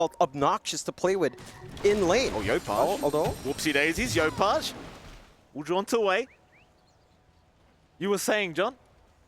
obnoxious to play with in lane. Oh, Yopaj. Although, Whoopsie daisies, Yopaj. Will jaunt away. You were saying, John?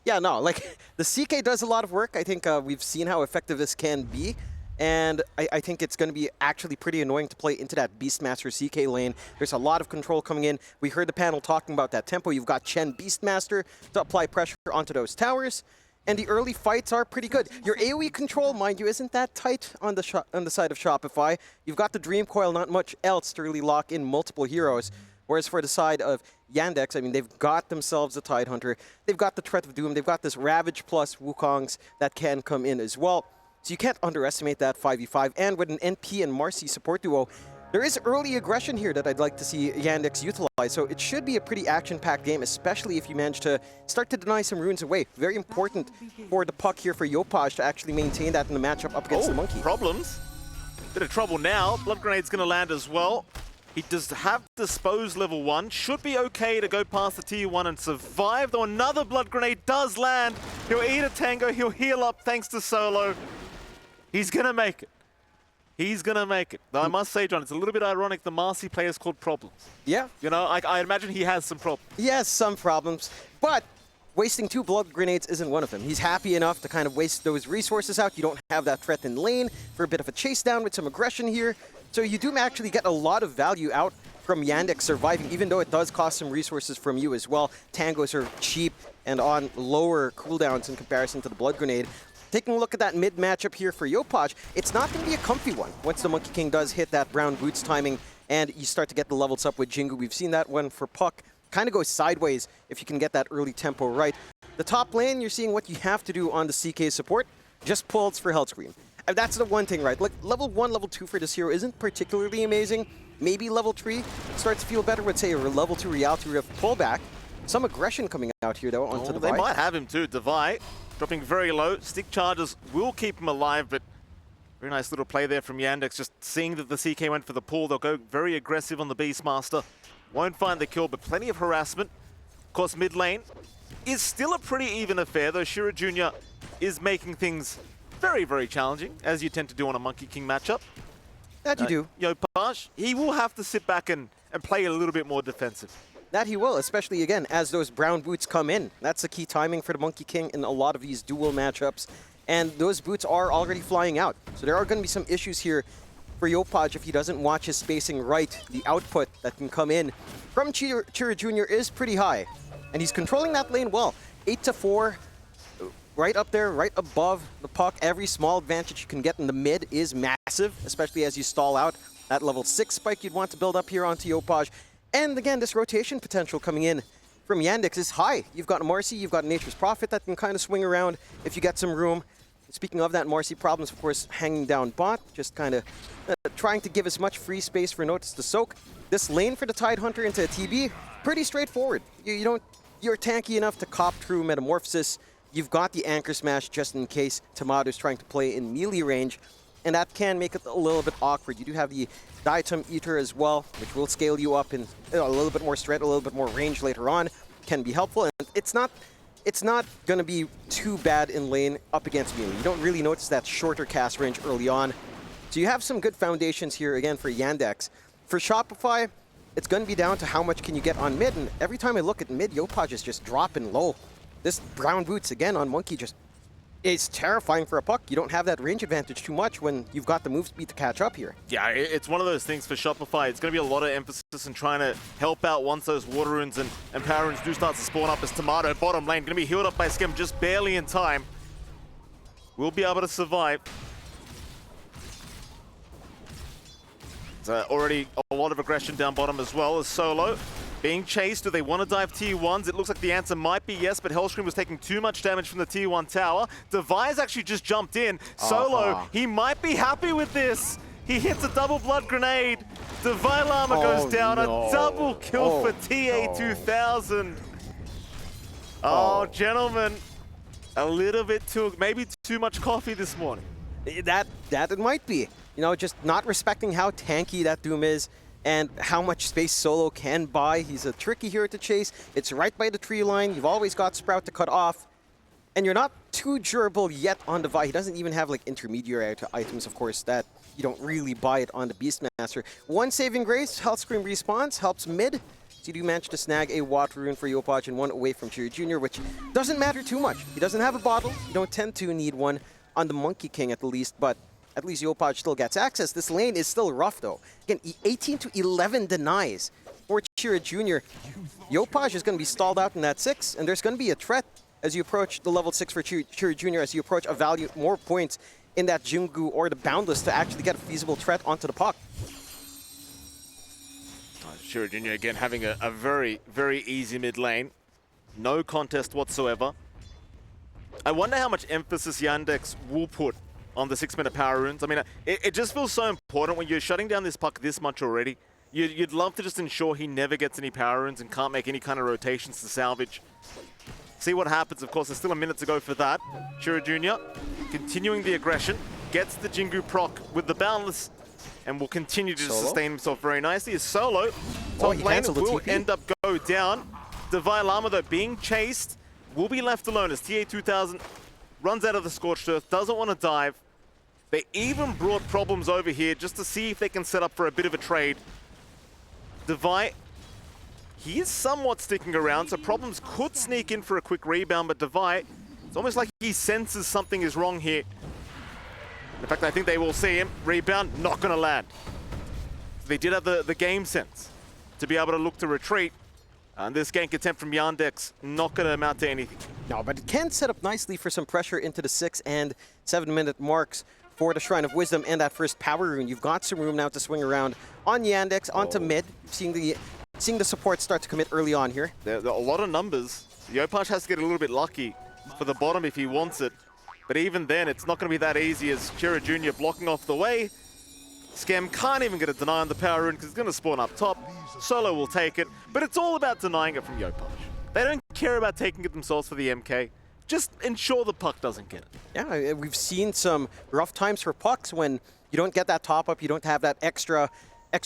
yeah, no, like the CK does a lot of work. I think we've seen how effective this can be. And I think it's going to be actually pretty annoying to play into that Beastmaster CK lane. There's a lot of control coming in. We heard the panel talking about that tempo. You've got Chen Beastmaster to apply pressure onto those towers. And the early fights are pretty good. Your AoE control, mind you, isn't that tight on the side of Shopify. You've got the Dream Coil, not much else to really lock in multiple heroes. Whereas for the side of Yandex, I mean, they've got themselves a Tidehunter. They've got the Threat of Doom. They've got this Ravage plus Wukongs that can come in as well. So you can't underestimate that 5v5. And with an NP and Marcy support duo, there is early aggression here that I'd like to see Yandex utilize. So it should be a pretty action-packed game, especially if you manage to start to deny some runes away. Very important for the puck here for Yopaj to actually maintain that in the matchup up against the Monkey. Problems. Bit of trouble now. Blood Grenade's going to land as well. He does have Dispose level 1. Should be okay to go past the tier 1 and survive, though another Blood Grenade does land. He'll eat a tango. He'll heal up thanks to Solo. He's going to make it. He's going to make it. Though I must say, John, it's a little bit ironic the Marcy player's called problems. Yeah. You know, I imagine he has some problems. He has some problems, but wasting 2 Blood Grenades isn't one of them. He's happy enough to kind of waste those resources out. You don't have that threat in lane for a bit of a chase down with some aggression here. So you do actually get a lot of value out from Yandex surviving, even though it does cost some resources from you as well. Tangos are cheap and on lower cooldowns in comparison to the Blood Grenade. Taking a look at that mid matchup here for Yopaj, it's not going to be a comfy one once the Monkey King does hit that brown boots timing and you start to get the levels up with Jingu. We've seen that one for Puck kind of goes sideways if you can get that early tempo right. The top lane, you're seeing what you have to do on the CK support, just pulls for Health Screen. And that's the one thing, right? Like level 1, level 2 for this hero isn't particularly amazing. Maybe level 3 starts to feel better with, say, a level 2 Reality Rift pullback. Some aggression coming out here, though, onto Divide. They might have him, too. Divide dropping very low. Stick charges will keep him alive, but very nice little play there from Yandex. Just seeing that the CK went for the pull, they'll go very aggressive on the Beastmaster. Won't find the kill, but plenty of harassment. Of course, mid lane is still a pretty even affair, though Shira Jr. is making things very, very challenging, as you tend to do on a Monkey King matchup. That you do. Yopaj, he will have to sit back and play a little bit more defensive. That he will, especially, again, as those brown boots come in. That's the key timing for the Monkey King in a lot of these dual matchups. And those boots are already flying out. So there are going to be some issues here for Yopaj if he doesn't watch his spacing right. The output that can come in from Shira Jr. is pretty high. And he's controlling that lane well. 8-4. Right up there, right above the puck. Every small advantage you can get in the mid is massive, especially as you stall out. That level 6 spike you'd want to build up here onto Yopaj. And again, this rotation potential coming in from Yandex is high. You've got Marcy, you've got Nature's Prophet that can kind of swing around if you get some room. Speaking of that, Marcy problems, of course, hanging down bot, just kind of trying to give as much free space for Notice to soak. This lane for the Tidehunter into a TB, pretty straightforward. You're tanky enough to cop through Metamorphosis. You've got the Anchor Smash just in case Tomato's trying to play in melee range, and that can make it a little bit awkward. You do have the Diatom Eater as well, which will scale you up in a little bit more strength, a little bit more range later on. Can be helpful, and it's not going to be too bad in lane up against melee. You don't really notice that shorter cast range early on. So you have some good foundations here, again, for Yandex. For Shopify, it's going to be down to how much can you get on mid, and every time I look at mid, Yopaj is just dropping low. This brown boots, again, on Monkey just is terrifying for a puck. You don't have that range advantage too much when you've got the move speed to catch up here. Yeah, it's one of those things for Shopify. It's going to be a lot of emphasis in trying to help out once those water runes and power runes do start to spawn up as Tomato, bottom lane, going to be healed up by Skim just barely in time. Will be able to survive. There's already a lot of aggression down bottom as well as Solo. Being chased, do they want to dive tier 1s? It looks like the answer might be yes, but Hellscream was taking too much damage from the tier 1 tower. Devi's actually just jumped in. Solo, he might be happy with this. He hits a double blood grenade. Devi Llama goes down. No. A double kill for TA2000. Oh, gentlemen, a little bit maybe too much coffee this morning. That it might be. You know, just not respecting how tanky that Doom is and how much space Solo can buy. He's a tricky hero to chase. It's right by the tree line. You've always got Sprout to cut off. And you're not too durable yet on Devi. He doesn't even have like intermediary items, of course, that you don't really buy it on the Beastmaster. One saving grace, Health Scream respawns, helps mid. So you do manage to snag a Watt Rune for Yopaj and one away from Cheery Jr., which doesn't matter too much. He doesn't have a bottle. You don't tend to need one on the Monkey King at the least, but at least Yopaj still gets access. This lane is still rough though. Again, 18 to 11 denies for Cheery Jr. Yopaj is going to be stalled out in that 6, and there's going to be a threat as you approach the level 6 for Cheery Jr., as you approach a value more points in that Jingu or the Boundless to actually get a feasible threat onto the puck. Cheery Jr. again having a very, very easy mid lane. No contest whatsoever. I wonder how much emphasis Yandex will put on the 6-minute power runes. I mean, it just feels so important when you're shutting down this puck this much already. You'd love to just ensure he never gets any power runes and can't make any kind of rotations to salvage. See what happens. Of course, there's still a minute to go for that. Cheery Jr. continuing the aggression, gets the Jingu proc with the Boundless, and will continue to sustain himself very nicely. His Solo, top lane, will end up go down. Divine Llama, though, being chased, will be left alone as TA2000 runs out of the Scorched Earth, doesn't want to dive. They even brought Problems over here just to see if they can set up for a bit of a trade. Devi, he is somewhat sticking around, so Problems could sneak in for a quick rebound, but Devi, it's almost like he senses something is wrong here. In fact, I think they will see him. Rebound, not going to land. They did have the game sense to be able to look to retreat. And this gank attempt from Yandex, not going to amount to anything. No, but it can set up nicely for some pressure into the 6 and 7-minute marks for the Shrine of Wisdom and that first power rune. You've got some room now to swing around on Yandex, onto mid. Seeing the support start to commit early on here. There are a lot of numbers. Yopaj has to get a little bit lucky for the bottom if he wants it. But even then, it's not going to be that easy as Cheery Jr. blocking off the way. Scam can't even get a deny on the power rune because it's going to spawn up top. Solo will take it, but it's all about denying it from Yopaj. They don't care about taking it themselves for the MK. Just ensure the puck doesn't get it. Yeah, we've seen some rough times for pucks when you don't get that top up, you don't have that extra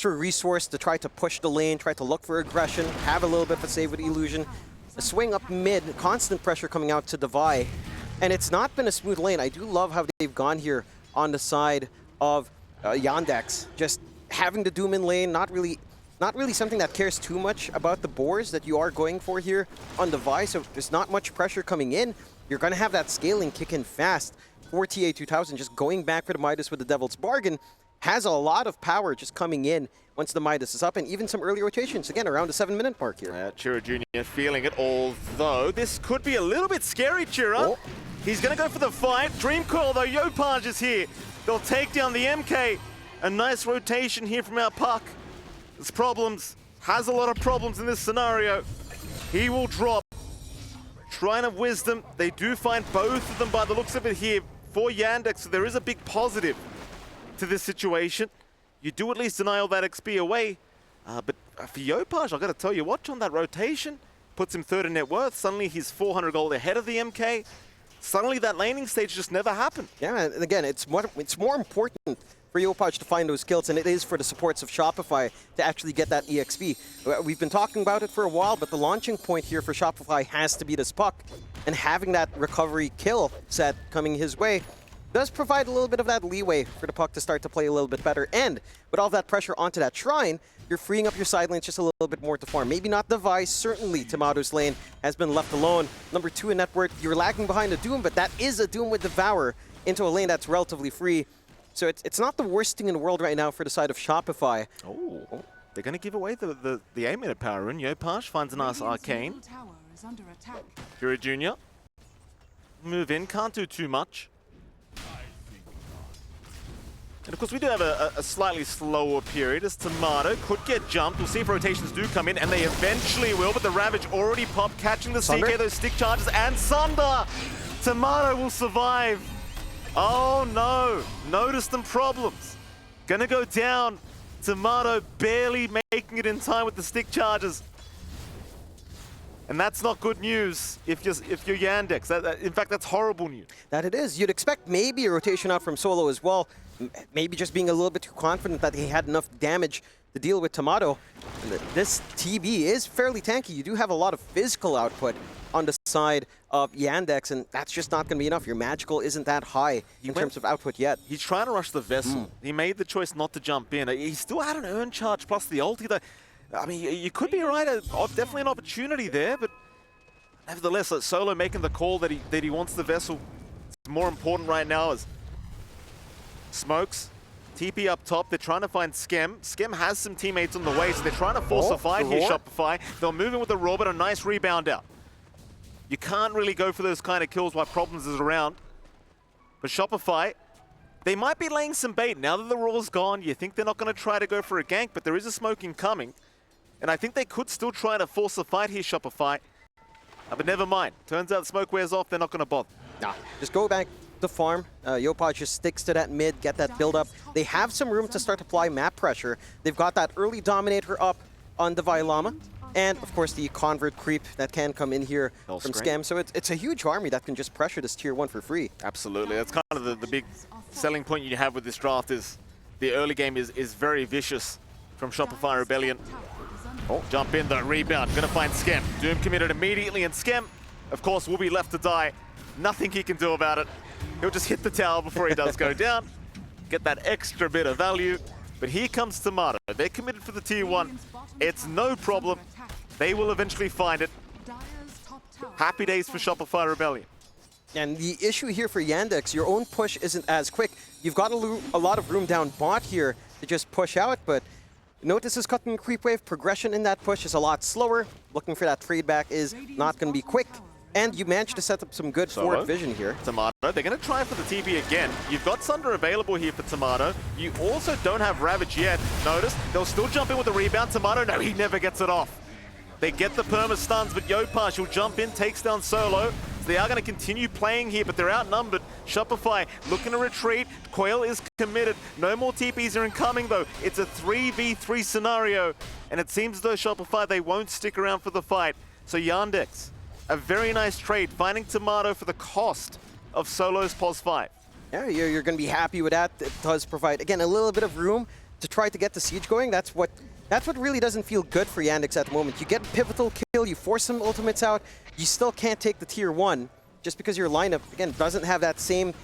resource to try to push the lane, try to look for aggression, have a little bit of a save with Illusion. A swing up mid, constant pressure coming out to Devi. And it's not been a smooth lane. I do love how they've gone here on the side of Yandex. Just having the Doom in lane, not really something that cares too much about the boars that you are going for here on Devi. So there's not much pressure coming in. You're going to have that scaling kick in fast for TA2000. Just going back for the Midas with the Devil's Bargain has a lot of power just coming in once the Midas is up, and even some early rotations, again, around the 7-minute mark here. Yeah, Cheery Jr. feeling it, although this could be a little bit scary, Cheery. Oh. He's going to go for the fight. Dream Coil, though, Yopaj is here. They'll take down the MK. A nice rotation here from our puck. There's Problems. Has a lot of problems in this scenario. He will drop. Shrine of Wisdom. They do find both of them by the looks of it here for Yandex, so there is a big positive to this situation. You do at least deny all that XP away. But for Yopaj, I've got to tell you, watch on that rotation. Puts him third in net worth. Suddenly he's 400 gold ahead of the MK. Suddenly that laning stage just never happened. Yeah, and again, it's more important for Yopaj to find those kills than it is for the supports of Shopify to actually get that EXP. We've been talking about it for a while, but the launching point here for Shopify has to be this puck. And having that recovery kill set coming his way does provide a little bit of that leeway for the puck to start to play a little bit better. And with all that pressure onto that shrine, you're freeing up your side lanes just a little bit more to farm. Maybe not Devi, certainly Tomado's lane has been left alone. Number 2 in net worth, you're lagging behind a Doom, but that is a Doom with Devour into a lane that's relatively free. So it's not the worst thing in the world right now for the side of Shopify. Oh, they're going to give away the 8-minute power rune. Yopaj finds a nice arcane. Cheery Jr. Move in, can't do too much. And of course, we do have a slightly slower period as Tomato could get jumped. We'll see if rotations do come in, and they eventually will, but the Ravage already popped, catching the CK, those stick charges, and Sunder! Tomato will survive. Oh no, notice them Problems. Gonna go down. Tomato barely making it in time with the stick charges. And that's not good news if you're Yandex. In fact, that's horrible news. That it is. You'd expect maybe a rotation out from Solo as well. Maybe just being a little bit too confident that he had enough damage to deal with Tomato. And this TB is fairly tanky. You do have a lot of physical output on the side of Yandex, and that's just not going to be enough. Your magical isn't that high in terms of output yet. He's trying to rush the vessel. He made the choice not to jump in. He still had an earn charge plus the ulti. I mean, you could be right. Definitely an opportunity there, but nevertheless, Solo making the call that he wants the vessel. It's more important right now as Smokes, TP up top. They're trying to find Skem. Skem has some teammates on the way, so they're trying to force a fight here, Shopify. They'll move in with the Raw, but a nice rebound out. You can't really go for those kind of kills while Problems is around. But Shopify, they might be laying some bait. Now that the Raw's gone, you think they're not going to try to go for a gank, but there is a smoke incoming. And I think they could still try to force a fight here, Shopify. But never mind. Turns out the smoke wears off, they're not going to bother. Nah, just go back to farm. Yopaj just sticks to that mid, get that build up. They have some room to start to apply map pressure. They've got that early Dominator up on the Vailama. And, of course, the Convert creep that can come in here from Scam. So it's a huge army that can just pressure this tier 1 for free. Absolutely. That's kind of the big selling point you have with this draft is the early game is very vicious from Shopify Rebellion. Oh, jump in, the rebound. Gonna find Skem. Doom committed immediately, and Skem, of course, will be left to die. Nothing he can do about it. He'll just hit the tower before he does go down. Get that extra bit of value. But here comes Tomato. They're committed for the tier 1. It's no problem. They will eventually find it. Happy days for Shopify Rebellion. And the issue here for Yandex, your own push isn't as quick. You've got a lot of room down bot here to just push out, but notice this cutting creep wave progression in that push is a lot slower. Looking for that trade back is not going to be quick. And you managed to set up some good forward vision here. Tomato, they're going to try for the TP again. You've got Sunder available here for Tomato. You also don't have Ravage yet. Notice, they'll still jump in with the rebound. Tomato, no, he never gets it off. They get the perma stuns, but Yopaj will jump in, takes down Solo. So they are going to continue playing here, but they're outnumbered. Shopify looking to retreat. Quail is committed. No more TPs are incoming, though. It's a 3v3 scenario, and it seems as though Shopify, they won't stick around for the fight. So Yandex, a very nice trade, finding Tomato for the cost of Solo's POS 5. Yeah, you're going to be happy with that. It does provide, again, a little bit of room to try to get the siege going. That's what really doesn't feel good for Yandex at the moment. You get a pivotal kill, you force some ultimates out, you still can't take the tier 1 just because your lineup, again, doesn't have that same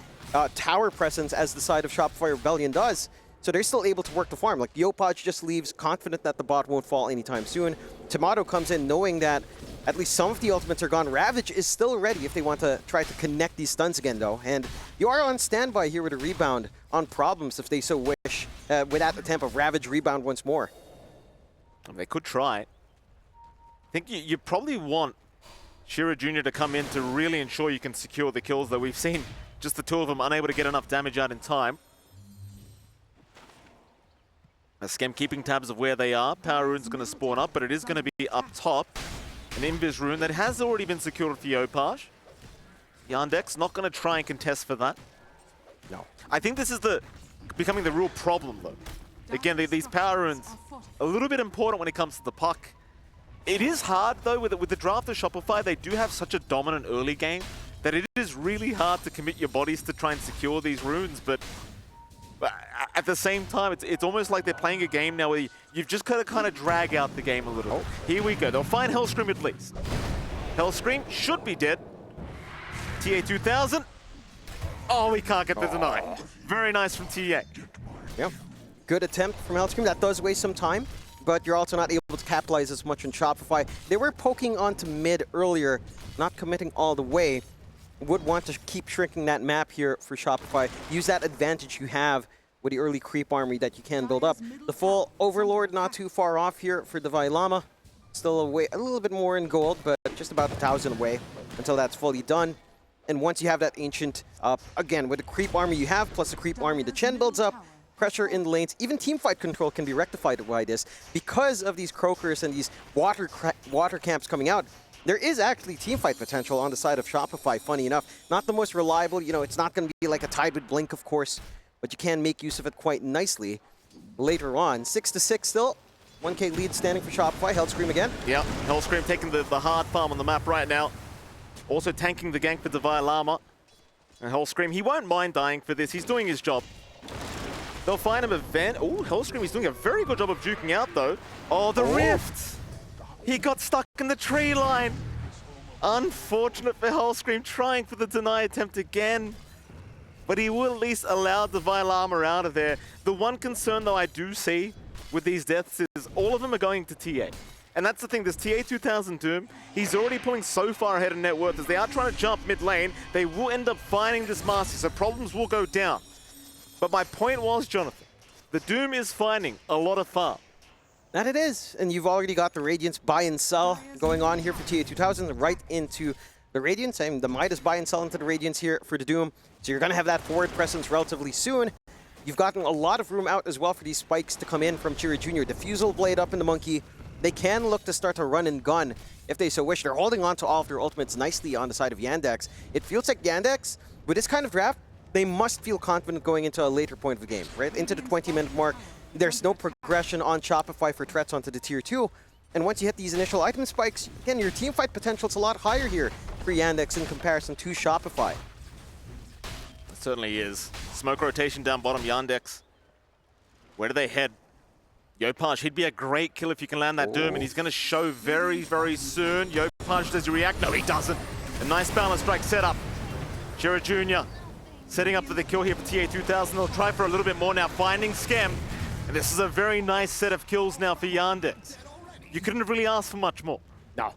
tower presence as the side of Shopify Rebellion does. So they're still able to work the farm. Like, Yopaj just leaves confident that the bot won't fall anytime soon. Tomato comes in knowing that at least some of the ultimates are gone. Ravage is still ready if they want to try to connect these stuns again, though. And you are on standby here with a rebound on Problems if they so wish, with that attempt of Ravage rebound once more. They could try. I think you probably want Shira Jr. to come in to really ensure you can secure the kills, though we've seen just the two of them unable to get enough damage out in time. Skem keeping tabs of where they are. Power Rune's going to spawn up, but it is going to be up top. An Invis Rune that has already been secured for Yopaj. Yandex not going to try and contest for that. No. I think this is becoming the real problem, though. Again, these Power Runes, a little bit important when it comes to the puck. It is hard, though, with the draft of Shopify. They do have such a dominant early game that it is really hard to commit your bodies to try and secure these runes, but at the same time, it's almost like they're playing a game now where you've just got to kind of drag out the game a little. Oh. Here we go. They'll find Hellscream at least. Hellscream should be dead. TA 2000. Oh, we can't get the deny. Very nice from TA. Yeah. Good attempt from Hellscream. That does waste some time, but you're also not able to capitalize as much on Shopify. They were poking onto mid earlier, not committing all the way. Would want to keep shrinking that map here for Shopify. Use that advantage you have with the early creep army that you can build up. The full Overlord not too far off here for the Vailama. Still away a little bit more in gold, but just about 1,000 away until that's fully done. And once you have that Ancient up, again, with the creep army you have, plus the creep army the Chen builds up, pressure in the lanes, even teamfight control can be rectified by this. Because of these Croakers and these water camps coming out, there is actually teamfight potential on the side of Shopify, funny enough. Not the most reliable, it's not going to be like a Tide with Blink, of course, but you can make use of it quite nicely later on. 6-6 still. 1K lead standing for Shopify. Hellscream again. Yeah, Hellscream taking the hard farm on the map right now. Also tanking the gank for Divine Llama. And Hellscream, he won't mind dying for this. He's doing his job. They'll find him a vent. Oh, Hellscream, he's doing a very good job of juking out, though. Oh, the rift! He got stuck in the tree line. Unfortunate for Hellscream, trying for the deny attempt again. But he will at least allow Divine Llama out of there. The one concern, though, I do see with these deaths is all of them are going to TA. And that's the thing, this TA 2000 Doom, he's already pulling so far ahead of net worth. As they are trying to jump mid lane, they will end up finding this Master, so problems will go down. But my point was, Jonathan, the Doom is finding a lot of farm. That it is, and you've already got the Radiance buy and sell going on here for TA 2000, right into the Radiance. I mean, the Midas buy and sell into the Radiance here for the Doom. So you're going to have that forward presence relatively soon. You've gotten a lot of room out as well for these spikes to come in from Chira Jr. Diffusal Blade up in the Monkey. They can look to start to run and gun if they so wish. They're holding on to all of their ultimates nicely on the side of Yandex. It feels like Yandex, with this kind of draft, they must feel confident going into a later point of the game, right? Into the 20-minute mark. There's no progression on Shopify for threats onto the Tier 2. And once you hit these initial item spikes, again, your team fight potential is a lot higher here for Yandex in comparison to Shopify. It certainly is. Smoke rotation down bottom, Yandex. Where do they head? Yopaj, he'd be a great kill if you can land that Doom, and he's going to show very, very soon. Yopaj, does he react? No, he doesn't. A nice balance strike setup. Chira Jr. setting up for the kill here for TA 2000. They'll try for a little bit more now, finding Skem. And this is a very nice set of kills now for Yandex. You couldn't have really asked for much more. No.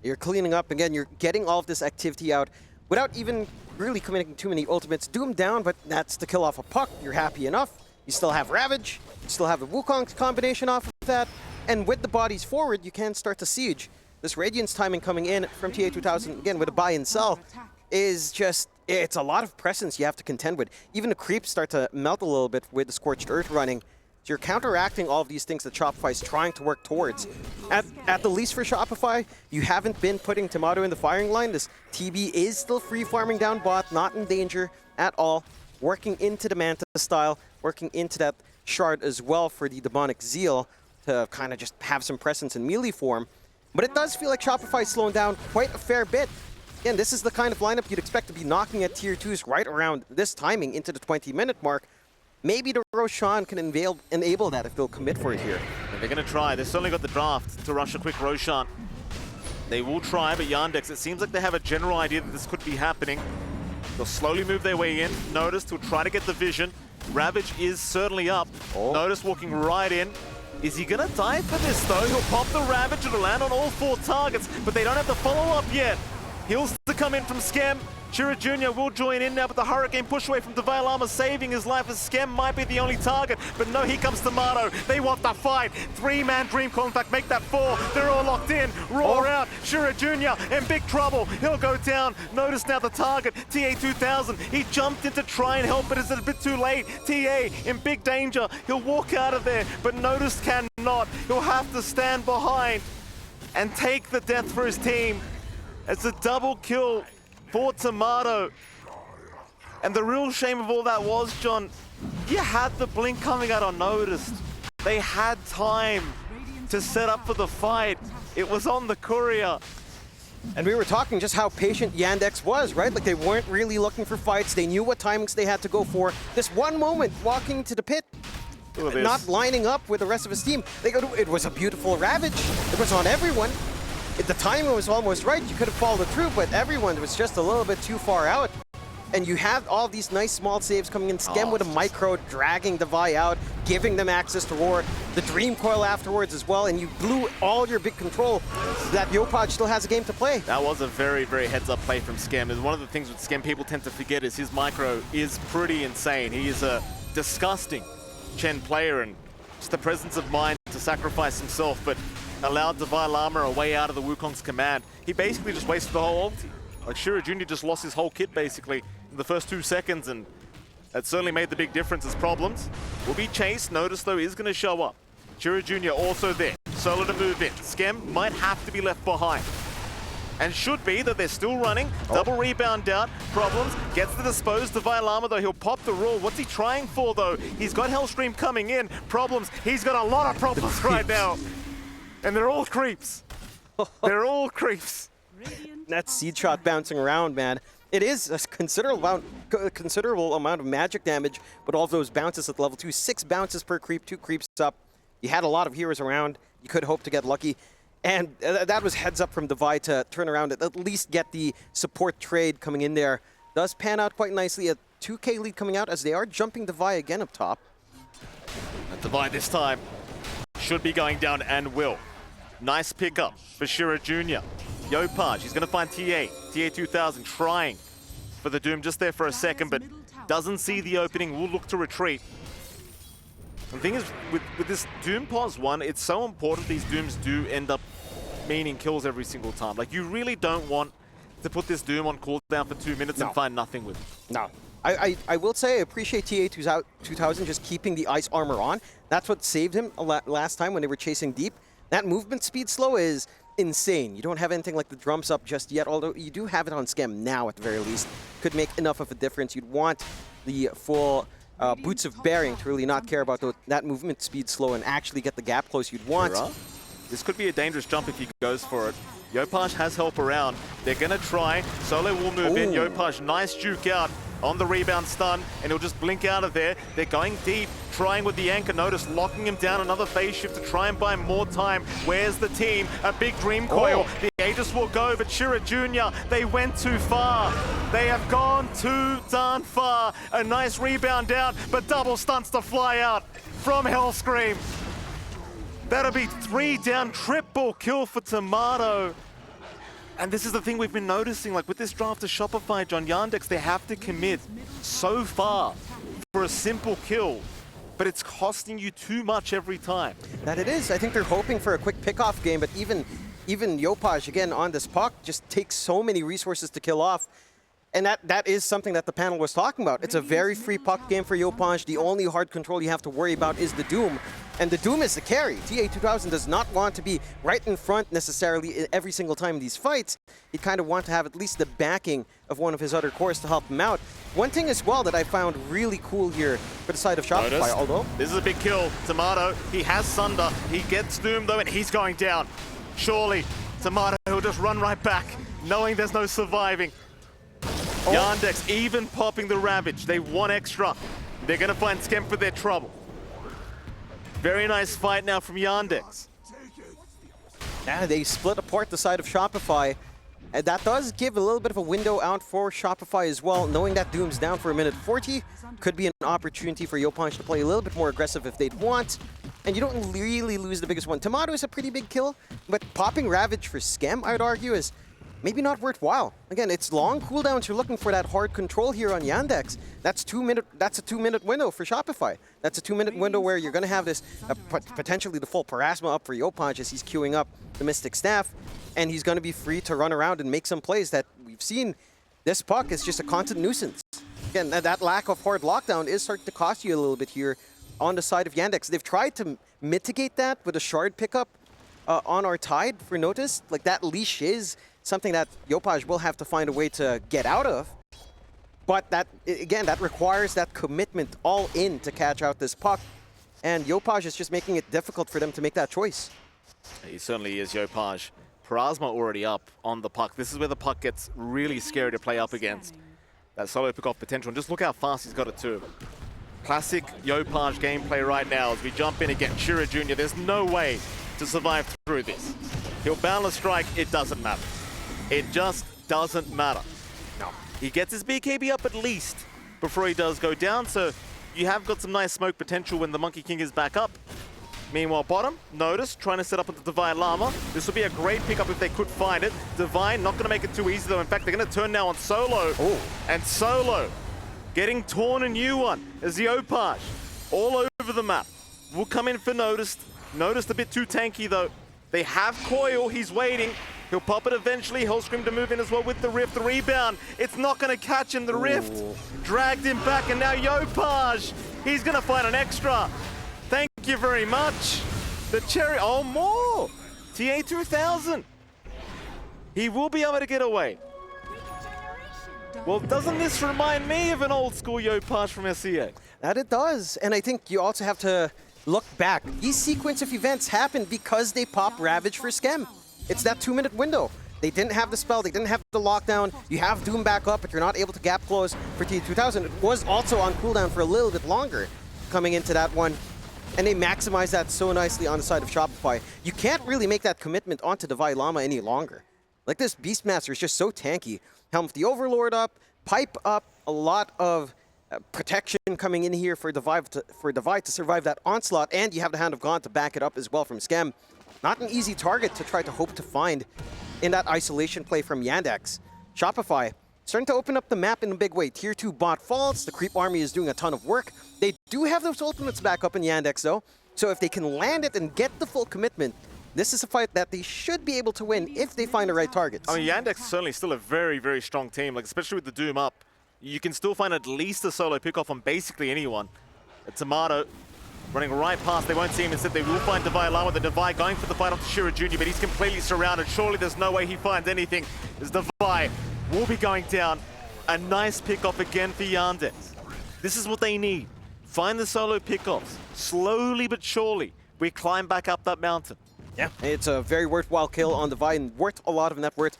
You're cleaning up. Again, you're getting all of this activity out without even really committing too many ultimates. Doom down, but that's to kill off a puck. You're happy enough. You still have Ravage. You still have the Wukong combination off of that. And with the bodies forward, you can start to siege. This Radiance timing coming in from TA 2000, again, with a buy and sell, is just, it's a lot of presence you have to contend with. Even the creeps start to melt a little bit with the Scorched Earth running. So you're counteracting all of these things that Shopify is trying to work towards. At the least for Shopify, you haven't been putting Tomato in the firing line. This TB is still free farming down bot, not in danger at all. Working into the Manta style, working into that shard as well for the Demonic Zeal to kind of just have some presence in melee form. But it does feel like Shopify is slowing down quite a fair bit. Again, this is the kind of lineup you'd expect to be knocking at Tier 2s right around this timing into the 20-minute mark. Maybe the Roshan can enable that if they'll commit for it here. They're going to try. They've certainly got the draft to rush a quick Roshan. They will try, but Yandex, it seems like they have a general idea that this could be happening. They'll slowly move their way in. Notice will try to get the vision. Ravage is certainly up. Notice walking right in. Is he going to die for this, though? He'll pop the Ravage. It'll land on all 4 targets, but they don't have the follow-up yet. Heals to come in from Skem. Chira Jr. will join in now, but the Hurricane push away from Divine Llama, saving his life as Skem might be the only target. But no, here comes Tomato. They want the fight. 3-man Dream Call, in fact, make that 4. They're all locked in. Roar out. Chira Jr. in big trouble. He'll go down. Notice now the target, TA 2000. He jumped in to try and help, but it's a bit too late. TA in big danger. He'll walk out of there, but Notice cannot. He'll have to stand behind and take the death for his team. It's a double kill for Tomato. And the real shame of all that was, John, you had the blink coming out unnoticed. They had time to set up for the fight. It was on the courier. And we were talking just how patient Yandex was, right? Like they weren't really looking for fights. They knew what timings they had to go for. This one moment walking to the pit, not lining up with the rest of his team. They go to, it was a beautiful Ravage. It was on everyone. The timing was almost right. You could have followed through, but everyone was just a little bit too far out. And you have all these nice small saves coming in. Skem with a micro, dragging the Vi out, giving them access to Roar. The Dream Coil afterwards as well, and you blew all your big control. That Yopaj still has a game to play. That was a very, very heads-up play from Skem. And one of the things with Skem people tend to forget is his micro is pretty insane. He is a disgusting Chen player, and just the presence of mind to sacrifice himself, but allowed Divine Llama a way out of the Wukong's command. He basically just wasted the whole ulti. Like Chira Jr. just lost his whole kit basically in the first 2 seconds, and that certainly made the big difference as problems will be chased. Notice though is going to show up. Chira Jr. also there. Solo to move in. Skem might have to be left behind. And should be that they're still running. Double rebound out. Problems. Gets the dispose. Divine Llama though. He'll pop the roll. What's he trying for though? He's got Hellstream coming in. Problems. He's got a lot of problems right now. And they're all creeps. They're all creeps. That seed shot bouncing around, man. It is a considerable amount of magic damage, but all those bounces at level 2. 6 bounces per creep, 2 creeps up. You had a lot of heroes around. You could hope to get lucky. And that was heads up from Devi to turn around and at least get the support trade coming in there. Does pan out quite nicely. A 2K lead coming out as they are jumping Devi again up top. And Devi this time should be going down and will. Nice pickup for Shira Jr. Yopaj, he's going to find TA. TA 2000 trying for the Doom just there for a second, but doesn't see the opening, will look to retreat. The thing is, with this Doom pause 1, it's so important these Dooms do end up meaning kills every single time. Like, you really don't want to put this Doom on cooldown for 2 minutes and find nothing with it. No. I will say I appreciate TA 2000 just keeping the ice armor on. That's what saved him last time when they were chasing deep. That movement speed slow is insane. You don't have anything like the drums up just yet, although you do have it on Scam now at the very least. Could make enough of a difference. You'd want the full boots of bearing to really not care about that movement speed slow and actually get the gap close you'd want. Sure. This could be a dangerous jump if he goes for it. Yopaj has help around. They're going to try. Solo will move in. Yopaj, nice juke out on the rebound stun, and he'll just blink out of there. They're going deep, trying with the anchor. Notice locking him down. Another phase shift to try and buy more time. Where's the team? A big dream coil. The Aegis will go, but Shira Jr., they went too far. They have gone too darn far. A nice rebound down, but double stunts to fly out from Hellscream. That'll be 3 down, triple kill for Tomato. And this is the thing we've been noticing, like with this draft to Shopify, John, Yandex, they have to commit so far for a simple kill, but it's costing you too much every time. That it is. I think they're hoping for a quick pickoff game, but even Yopaj, again, on this puck, just takes so many resources to kill off. And that is something that the panel was talking about. It's a very free puck game for Yopaj. The only hard control you have to worry about is the Doom. And the Doom is the carry. TA 2000 does not want to be right in front necessarily every single time in these fights. He'd kind of want to have at least the backing of one of his other cores to help him out. One thing as well that I found really cool here for the side of Shopify, although... This is a big kill. Tomato, he has Sunder. He gets Doom though, and he's going down. Surely, Tomato will just run right back, knowing there's no surviving. Yandex even popping the Ravage. They want extra. They're going to find Skemp for their trouble. Very nice fight now from Yandex. Yeah, they split apart the side of Shopify. And that does give a little bit of a window out for Shopify as well, knowing that Doom's down for a minute 40. Could be an opportunity for Yopaj to play a little bit more aggressive if they'd want. And you don't really lose the biggest one. Tomato is a pretty big kill, but popping Ravage for Scam, I'd argue, is maybe not worthwhile. Again, it's long cooldowns. You're looking for that hard control here on Yandex. That's a 2-minute window for Shopify. That's a 2-minute window where you're going to have this potentially the full Parasma up for Yopaj as he's queuing up the Mystic Staff, and he's going to be free to run around and make some plays that we've seen. This puck is just a constant nuisance. Again, that lack of hard lockdown is starting to cost you a little bit here on the side of Yandex. They've tried to mitigate that with a shard pickup on our Tide for Notice. Like, that leash is something that Yopaj will have to find a way to get out of. But that, again, that requires that commitment all in to catch out this puck. And Yopaj is just making it difficult for them to make that choice. He certainly is, Yopaj. Parasma already up on the puck. This is where the puck gets really scary to play up against. That solo pick-off potential. And just look how fast he's got it too. Classic Yopaj gameplay right now as we jump in again. Shira Jr., there's no way to survive through this. He'll boundless strike, it doesn't matter. It just doesn't matter. No. He gets his BKB up at least before he does go down, so you have got some nice smoke potential when the Monkey King is back up. Meanwhile, bottom, Notice, trying to set up with the Divine Llama. This would be a great pickup if they could find it. Divine, not going to make it too easy though. In fact, they're going to turn now on Solo. And Solo getting torn a new one as the Yopaj all over the map. Will come in for Notice. Notice a bit too tanky though. They have Coil, he's waiting. He'll pop it eventually. Hellscream to move in as well with the Rift. The rebound, it's not going to catch him. The Rift dragged him back, and now Yopaj, he's going to find an extra. Thank you very much. The cherry, oh, more. TA 2000. He will be able to get away. Well, doesn't this remind me of an old school Yopaj from SEA? That it does. And I think you also have to look back. These sequence of events happened because they pop Ravage for Scam. It's that 2-minute window. They didn't have the spell, they didn't have the lockdown. You have Doom back up, but you're not able to gap close for TA 2000. It was also on cooldown for a little bit longer coming into that one. And they maximize that so nicely on the side of Shopify. You can't really make that commitment onto Divide Llama any longer. Like, this Beastmaster is just so tanky. Helm of the Overlord up, Pipe up, a lot of protection coming in here for Divide to survive that onslaught, and you have the Hand of God to back it up as well from Scam. Not an easy target to try to hope to find in that isolation play from Yandex. Shopify starting to open up the map in a big way. Tier 2 bot falls, the creep army is doing a ton of work. They do have those ultimates back up in Yandex though, so if they can land it and get the full commitment, this is a fight that they should be able to win if they find the right targets. I mean, Yandex is certainly still a very, very strong team, like especially with the Doom up. You can still find at least a solo pickoff on basically anyone. A Tomato running right past, they won't see him. Instead, they will find Divide Llama. The Divide going for the fight onto Shira Jr., but he's completely surrounded. Surely there's no way he finds anything. As Divide will be going down. A nice pickoff again for Yandex. This is what they need. Find the solo pickoffs. Slowly but surely, we climb back up that mountain. Yeah, it's a very worthwhile kill on Divide and worth a lot of net worth.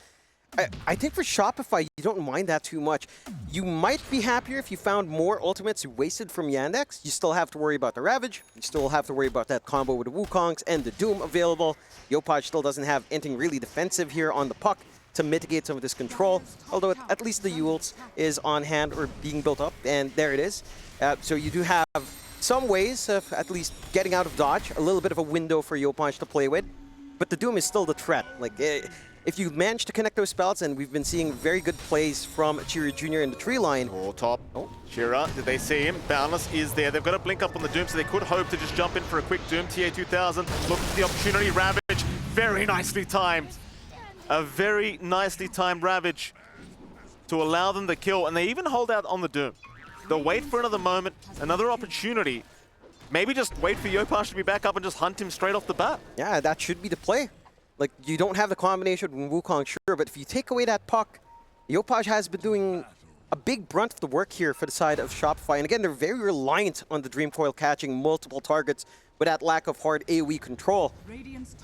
I think for Shopify, you don't mind that too much. You might be happier if you found more ultimates you wasted from Yandex. You still have to worry about the Ravage. You still have to worry about that combo with the Wukongs and the Doom available. Yopaj still doesn't have anything really defensive here on the puck to mitigate some of this control. Although at least the Yules is on hand or being built up, and there it is. So you do have some ways of at least getting out of dodge, a little bit of a window for Yopaj to play with. But the Doom is still the threat. Like, if you manage to connect those spells, and we've been seeing very good plays from Shira Jr. in the tree line. Oh, top. Oh, Shira, did they see him? Boundless is there. They've got to blink up on the Doom, so they could hope to just jump in for a quick Doom. TA2000 looking for the opportunity. Ravage, very nicely timed. A very nicely timed Ravage to allow them to kill, and they even hold out on the Doom. They'll wait for another moment, another opportunity. Maybe just wait for Yopaj to be back up and just hunt him straight off the bat. Yeah, that should be the play. Like, you don't have the combination with Wukong, sure, but if you take away that puck, Yopaj has been doing a big brunt of the work here for the side of Shopify. And again, they're very reliant on the Dream Coil catching multiple targets with that lack of hard AoE control.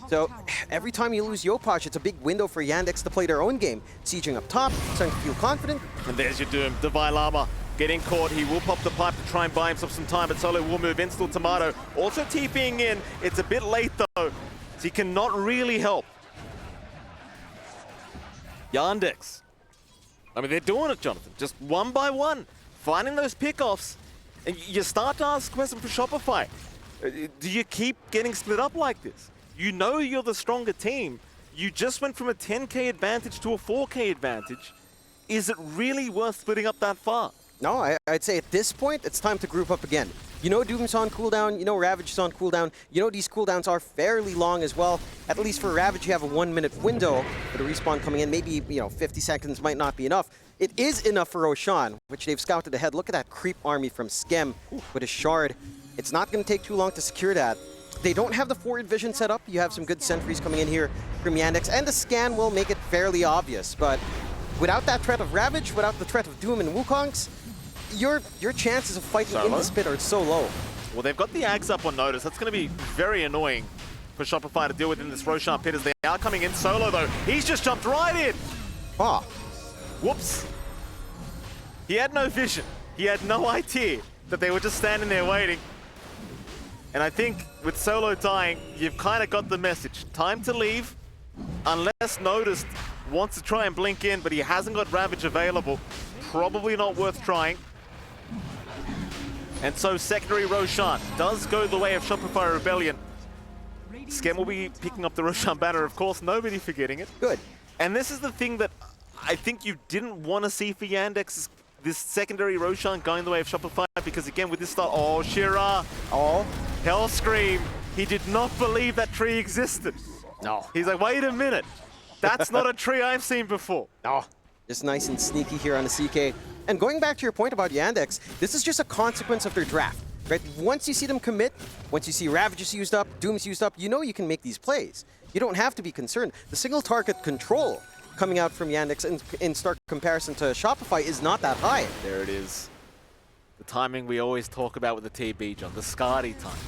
So every time you lose Yopaj, it's a big window for Yandex to play their own game. Sieging up top, starting to feel confident. And there's your Doom. Divide Llama getting caught. He will pop the pipe to try and buy himself some time, but Solo will move in. Still Tomato also TPing in. It's a bit late though. So he cannot really help. Yandex. I mean, they're doing it, Jonathan. Just one by one. Finding those pickoffs. And you start to ask a question for Shopify. Do you keep getting split up like this? You know you're the stronger team. You just went from a 10k advantage to a 4k advantage. Is it really worth splitting up that far? No, I'd say at this point, it's time to group up again. You know Doom's on cooldown, you know Ravage is on cooldown, you know these cooldowns are fairly long as well. At least for Ravage, you have a 1 minute window for the respawn coming in. Maybe, 50 seconds might not be enough. It is enough for Roshan, which they've scouted ahead. Look at that creep army from Skem with a shard. It's not going to take too long to secure that. They don't have the forward vision set up. You have some good sentries coming in here from Yandex, and the scan will make it fairly obvious. But without that threat of Ravage, without the threat of Doom and Wukongs, your chances of fighting in this pit are so low. Well, they've got the Ags up on notice. That's going to be very annoying for Shopify to deal with in this Roshan pit as they are coming in solo, though. He's just jumped right in. Ah. Whoops. He had no vision. He had no idea that they were just standing there waiting. And I think with Solo dying, you've kind of got the message. Time to leave. Unless Noticed wants to try and blink in, but he hasn't got Ravage available. Probably not worth trying. And so secondary Roshan does go the way of Shopify Rebellion. Skem will be picking up the Roshan banner, of course, nobody forgetting it. Good. And this is the thing that I think you didn't want to see for Yandex, this secondary Roshan going the way of Shopify, because again, with this style, oh, Shira, oh, Hell Scream, he did not believe that tree existed. No. He's like, wait a minute, that's not a tree I've seen before. No. Just nice and sneaky here on the CK. And going back to your point about Yandex, this is just a consequence of their draft, right? Once you see them commit, once you see Ravages used up, Doom's used up, you know you can make these plays. You don't have to be concerned. The single target control coming out from Yandex in stark comparison to Shopify is not that high. There it is. The timing we always talk about with the TB, John, the Skadi time.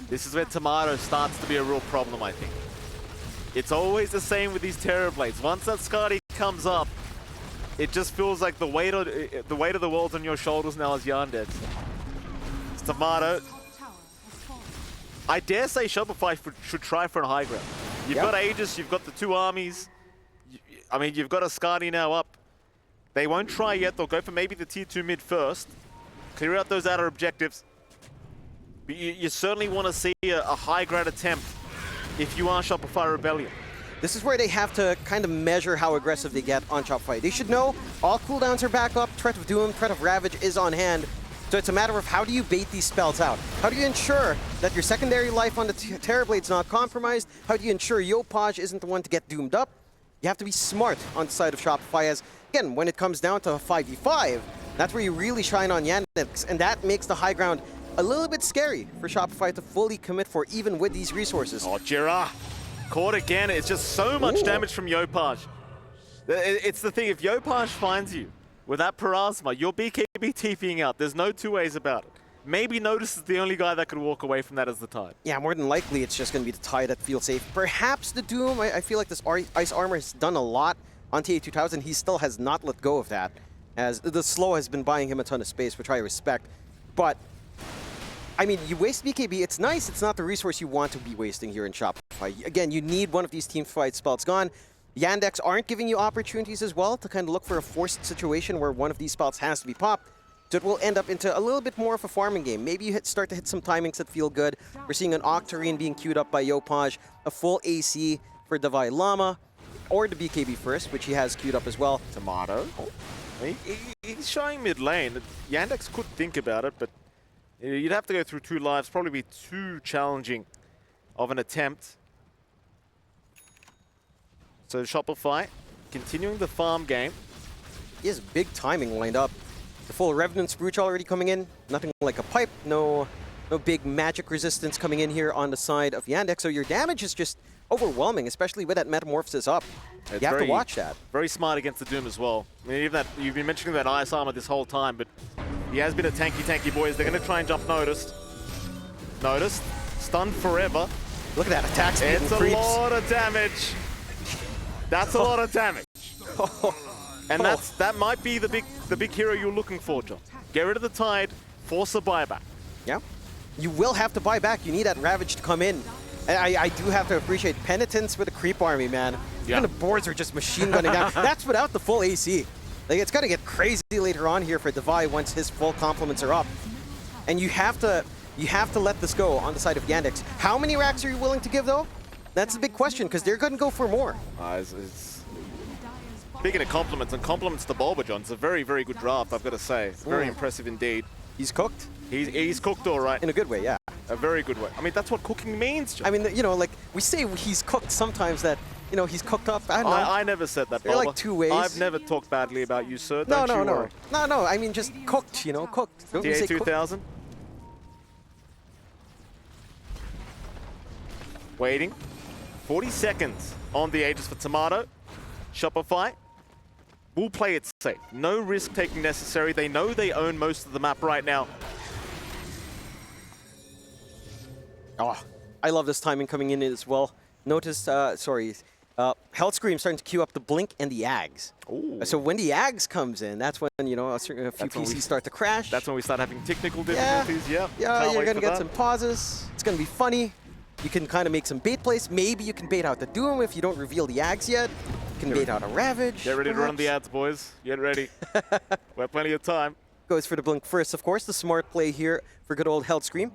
This is where Tomato starts to be a real problem, I think. It's always the same with these Terrorblades. Once that Skadi comes up, it just feels like the weight of the world's on your shoulders now as Yandex. It's Tomato I dare say Shopify should try for a high ground. You've got Aegis, you've got the two armies. I mean, you've got Ascari now up. They won't try yet. They'll go for maybe the tier 2 mid first. Clear out those outer objectives. But you certainly want to see a high ground attempt if you are Shopify Rebellion. This is where they have to kind of measure how aggressive they get on Shopify. They should know all cooldowns are back up, Threat of Doom, Threat of Ravage is on hand. So it's a matter of how do you bait these spells out? How do you ensure that your secondary life on the Terrorblade's not compromised? How do you ensure Yopaj isn't the one to get doomed up? You have to be smart on the side of Shopify as, again, when it comes down to a 5v5, that's where you really shine on Yandex, and that makes the high ground a little bit scary for Shopify to fully commit for, even with these resources. Oh, Jira, caught again. It's just so much damage from Yopaj. It's the thing, if Yopaj finds you with that Parasma, your BKB TPing out. There's no two ways about it. Maybe Notice is the only guy that could walk away from that as the Tide. Yeah, more than likely it's just going to be the Tide that feels safe. Perhaps the Doom. I feel like this Ice Armor has done a lot on TA2000. He still has not let go of that, as the slow has been buying him a ton of space, which I respect. But, I mean, you waste BKB. It's nice. It's not the resource you want to be wasting here in Shopify. Again, you need one of these team fight spells gone. Yandex aren't giving you opportunities as well to kind of look for a forced situation where one of these spells has to be popped. So it will end up into a little bit more of a farming game. Maybe you start to hit some timings that feel good. We're seeing an Octarine being queued up by Yopaj, a full AC for Davai Lama, or the BKB first, which he has queued up as well. Tomato. He's showing mid lane. Yandex could think about it, but you'd have to go through 2 lives. Probably be too challenging of an attempt. So Shopify continuing the farm game. He has big timing lined up. The full Revenant's Brooch already coming in. Nothing like a pipe. No big magic resistance coming in here on the side of Yandex. So your damage is just overwhelming, especially with that Metamorphosis up. You have to watch that. Very smart against the Doom as well. I mean, even that, you've been mentioning that Ice Armor this whole time, but he has been a tanky boys. They're going to try and jump Noticed. Noticed. Stunned forever. Look at that attack speed. It's a lot of damage. That's a lot of damage. And that might be the big hero you're looking for, John. Get rid of the Tide, force a buyback. Yeah. You will have to buy back. You need that Ravage to come in. And I do have to appreciate Penitence with a creep army, man. Yeah. Even the boards are just machine gunning down. That's without the full AC. Like, it's going to get crazy later on here for Davai once his full complements are up. And you have to let this go on the side of Yandex. How many racks are you willing to give, though? That's the big question, because they're going to go for more. Speaking of compliments, and compliments to Bulba, John, it's a very, very good draft, I've got to say. It's very impressive indeed. He's cooked? He's cooked all right. In a good way, yeah. A very good way. I mean, that's what cooking means, John. I mean, you know, like, we say he's cooked sometimes that, you know, he's cooked up. I don't know. I never said that, There are Bulba. like 2 ways. I've never talked badly about you, sir. No, Don't you worry. No, I mean, just cooked, you know, cooked. Don't we say cooked? TA2000. Waiting. 40 seconds on the Aegis for Tomato. Shopify will play it safe. No risk taking necessary. They know they own most of the map right now. Oh, I love this timing coming in as well. Notice, Hellscream starting to queue up the Blink and the Ags. Ooh. So when the Ags comes in, that's when, you know, a few PCs start to crash. That's when we start having technical difficulties. Yeah, you're going to get some pauses. It's going to be funny. You can kind of make some bait plays. Maybe you can bait out the Doom if you don't reveal the Ags yet. You can bait out a Ravage. Get ready to run the ads, boys. Get ready. We have plenty of time. Goes for the Blink first, of course. The smart play here for good old Hellscream.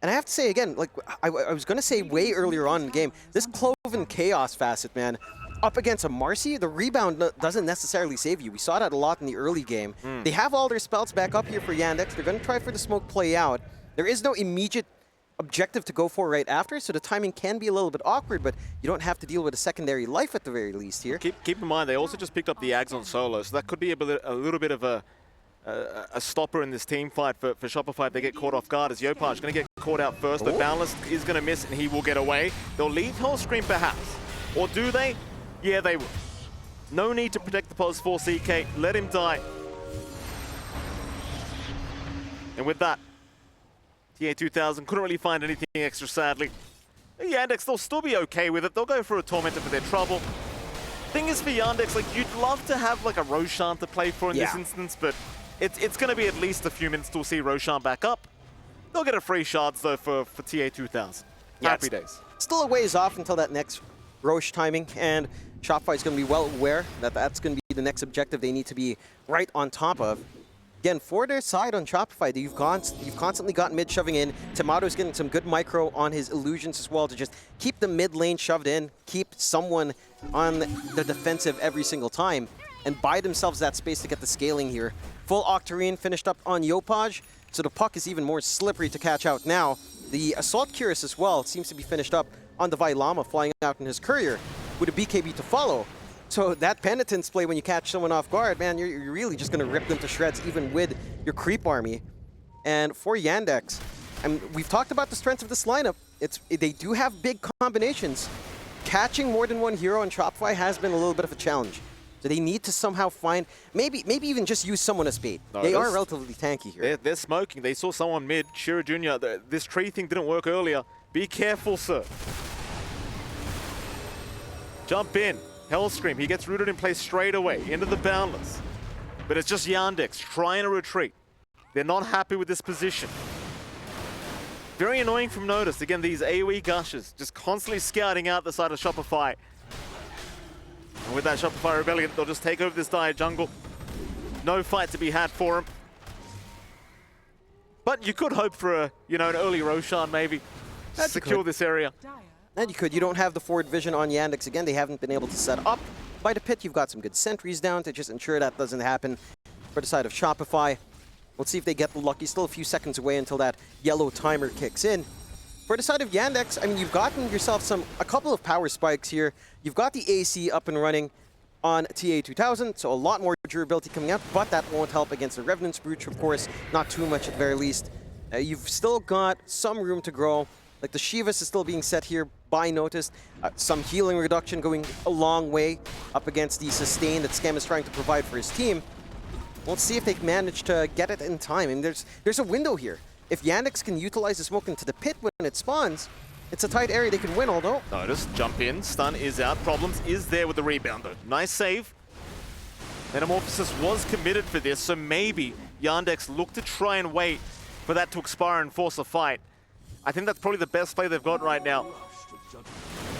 And I have to say again, like I was going to say way earlier on in the game, this Cloven Chaos facet, man, up against a Marcy, the rebound doesn't necessarily save you. We saw that a lot in the early game. They have all their spells back up here for Yandex. They're going to try for the smoke play out. There is no immediate objective to go for right after, so the timing can be a little bit awkward, but you don't have to deal with a secondary life at the very least here. Keep in mind, they also just picked up the Ags on solo, so that could be a little bit of a stopper in this team fight for Shopify if they get caught off guard, as Yopaj is going to get caught out first, but Boundless is going to miss and he will get away. They'll leave Hellscream perhaps, or do they? Yeah, they will. No need to protect the pos 4 CK, let him die. And with that, TA2000 couldn't really find anything extra, sadly. Yandex, they'll still be okay with it. They'll go for a Tormentor for their trouble. Thing is, for Yandex, like, you'd love to have like a Roshan to play for in this instance, but it's going to be at least a few minutes till we'll see Roshan back up. They'll get a free shards, though, for TA 2000. Yeah, Happy days. Still a ways off until that next Roche timing, and Shopify is going to be well aware that that's going to be the next objective they need to be right on top of. Again, for their side on Shopify, you've constantly got mid shoving in. Tomato's getting some good micro on his illusions as well to just keep the mid lane shoved in, keep someone on the defensive every single time, and buy themselves that space to get the scaling here. Full Octarine finished up on Yopaj, so the puck is even more slippery to catch out now. The Assault Curious as well seems to be finished up on the Vailama, flying out in his Courier with a BKB to follow. So that Penitence play when you catch someone off guard, man, you're really just going to rip them to shreds even with your creep army. And for Yandex, we've talked about the strength of this lineup. They do have big combinations. Catching more than one hero on Shopify has been a little bit of a challenge. So they need to somehow find, maybe even just use someone as bait. No, they are relatively tanky here. They're smoking. They saw someone mid. Shira Jr., this tree thing didn't work earlier. Be careful, sir. Jump in. Hellscream, he gets rooted in place straight away into the Boundless. But it's just Yandex trying to retreat. They're not happy with this position. Very annoying from Notice. Again, these AoE gushers just constantly scouting out the side of Shopify. And with that Shopify Rebellion, they'll just take over this dire jungle. No fight to be had for him. But you could hope for an early Roshan maybe. Secure this area. And you could. You don't have the forward vision on Yandex. Again, they haven't been able to set up by the pit. You've got some good sentries down to just ensure that doesn't happen. For the side of Shopify, let's see if they get lucky. Still a few seconds away until that yellow timer kicks in. For the side of Yandex, I mean, you've gotten yourself a couple of power spikes here. You've got the AC up and running on TA 2000, so a lot more durability coming out, but that won't help against the Revenant's Brooch, of course. Not too much at the very least. You've still got some room to grow. Like the Shivas is still being set here by Notice. Some healing reduction going a long way up against the sustain that Scam is trying to provide for his team. Let's see if they manage to get it in time. And there's a window here. If Yandex can utilize the smoke into the pit when it spawns, it's a tight area they can win, although... Notice, jump in, stun is out, Problems is there with the rebound though. Nice save. Metamorphosis was committed for this, so maybe Yandex look to try and wait for that to expire and force a fight. I think that's probably the best play they've got right now.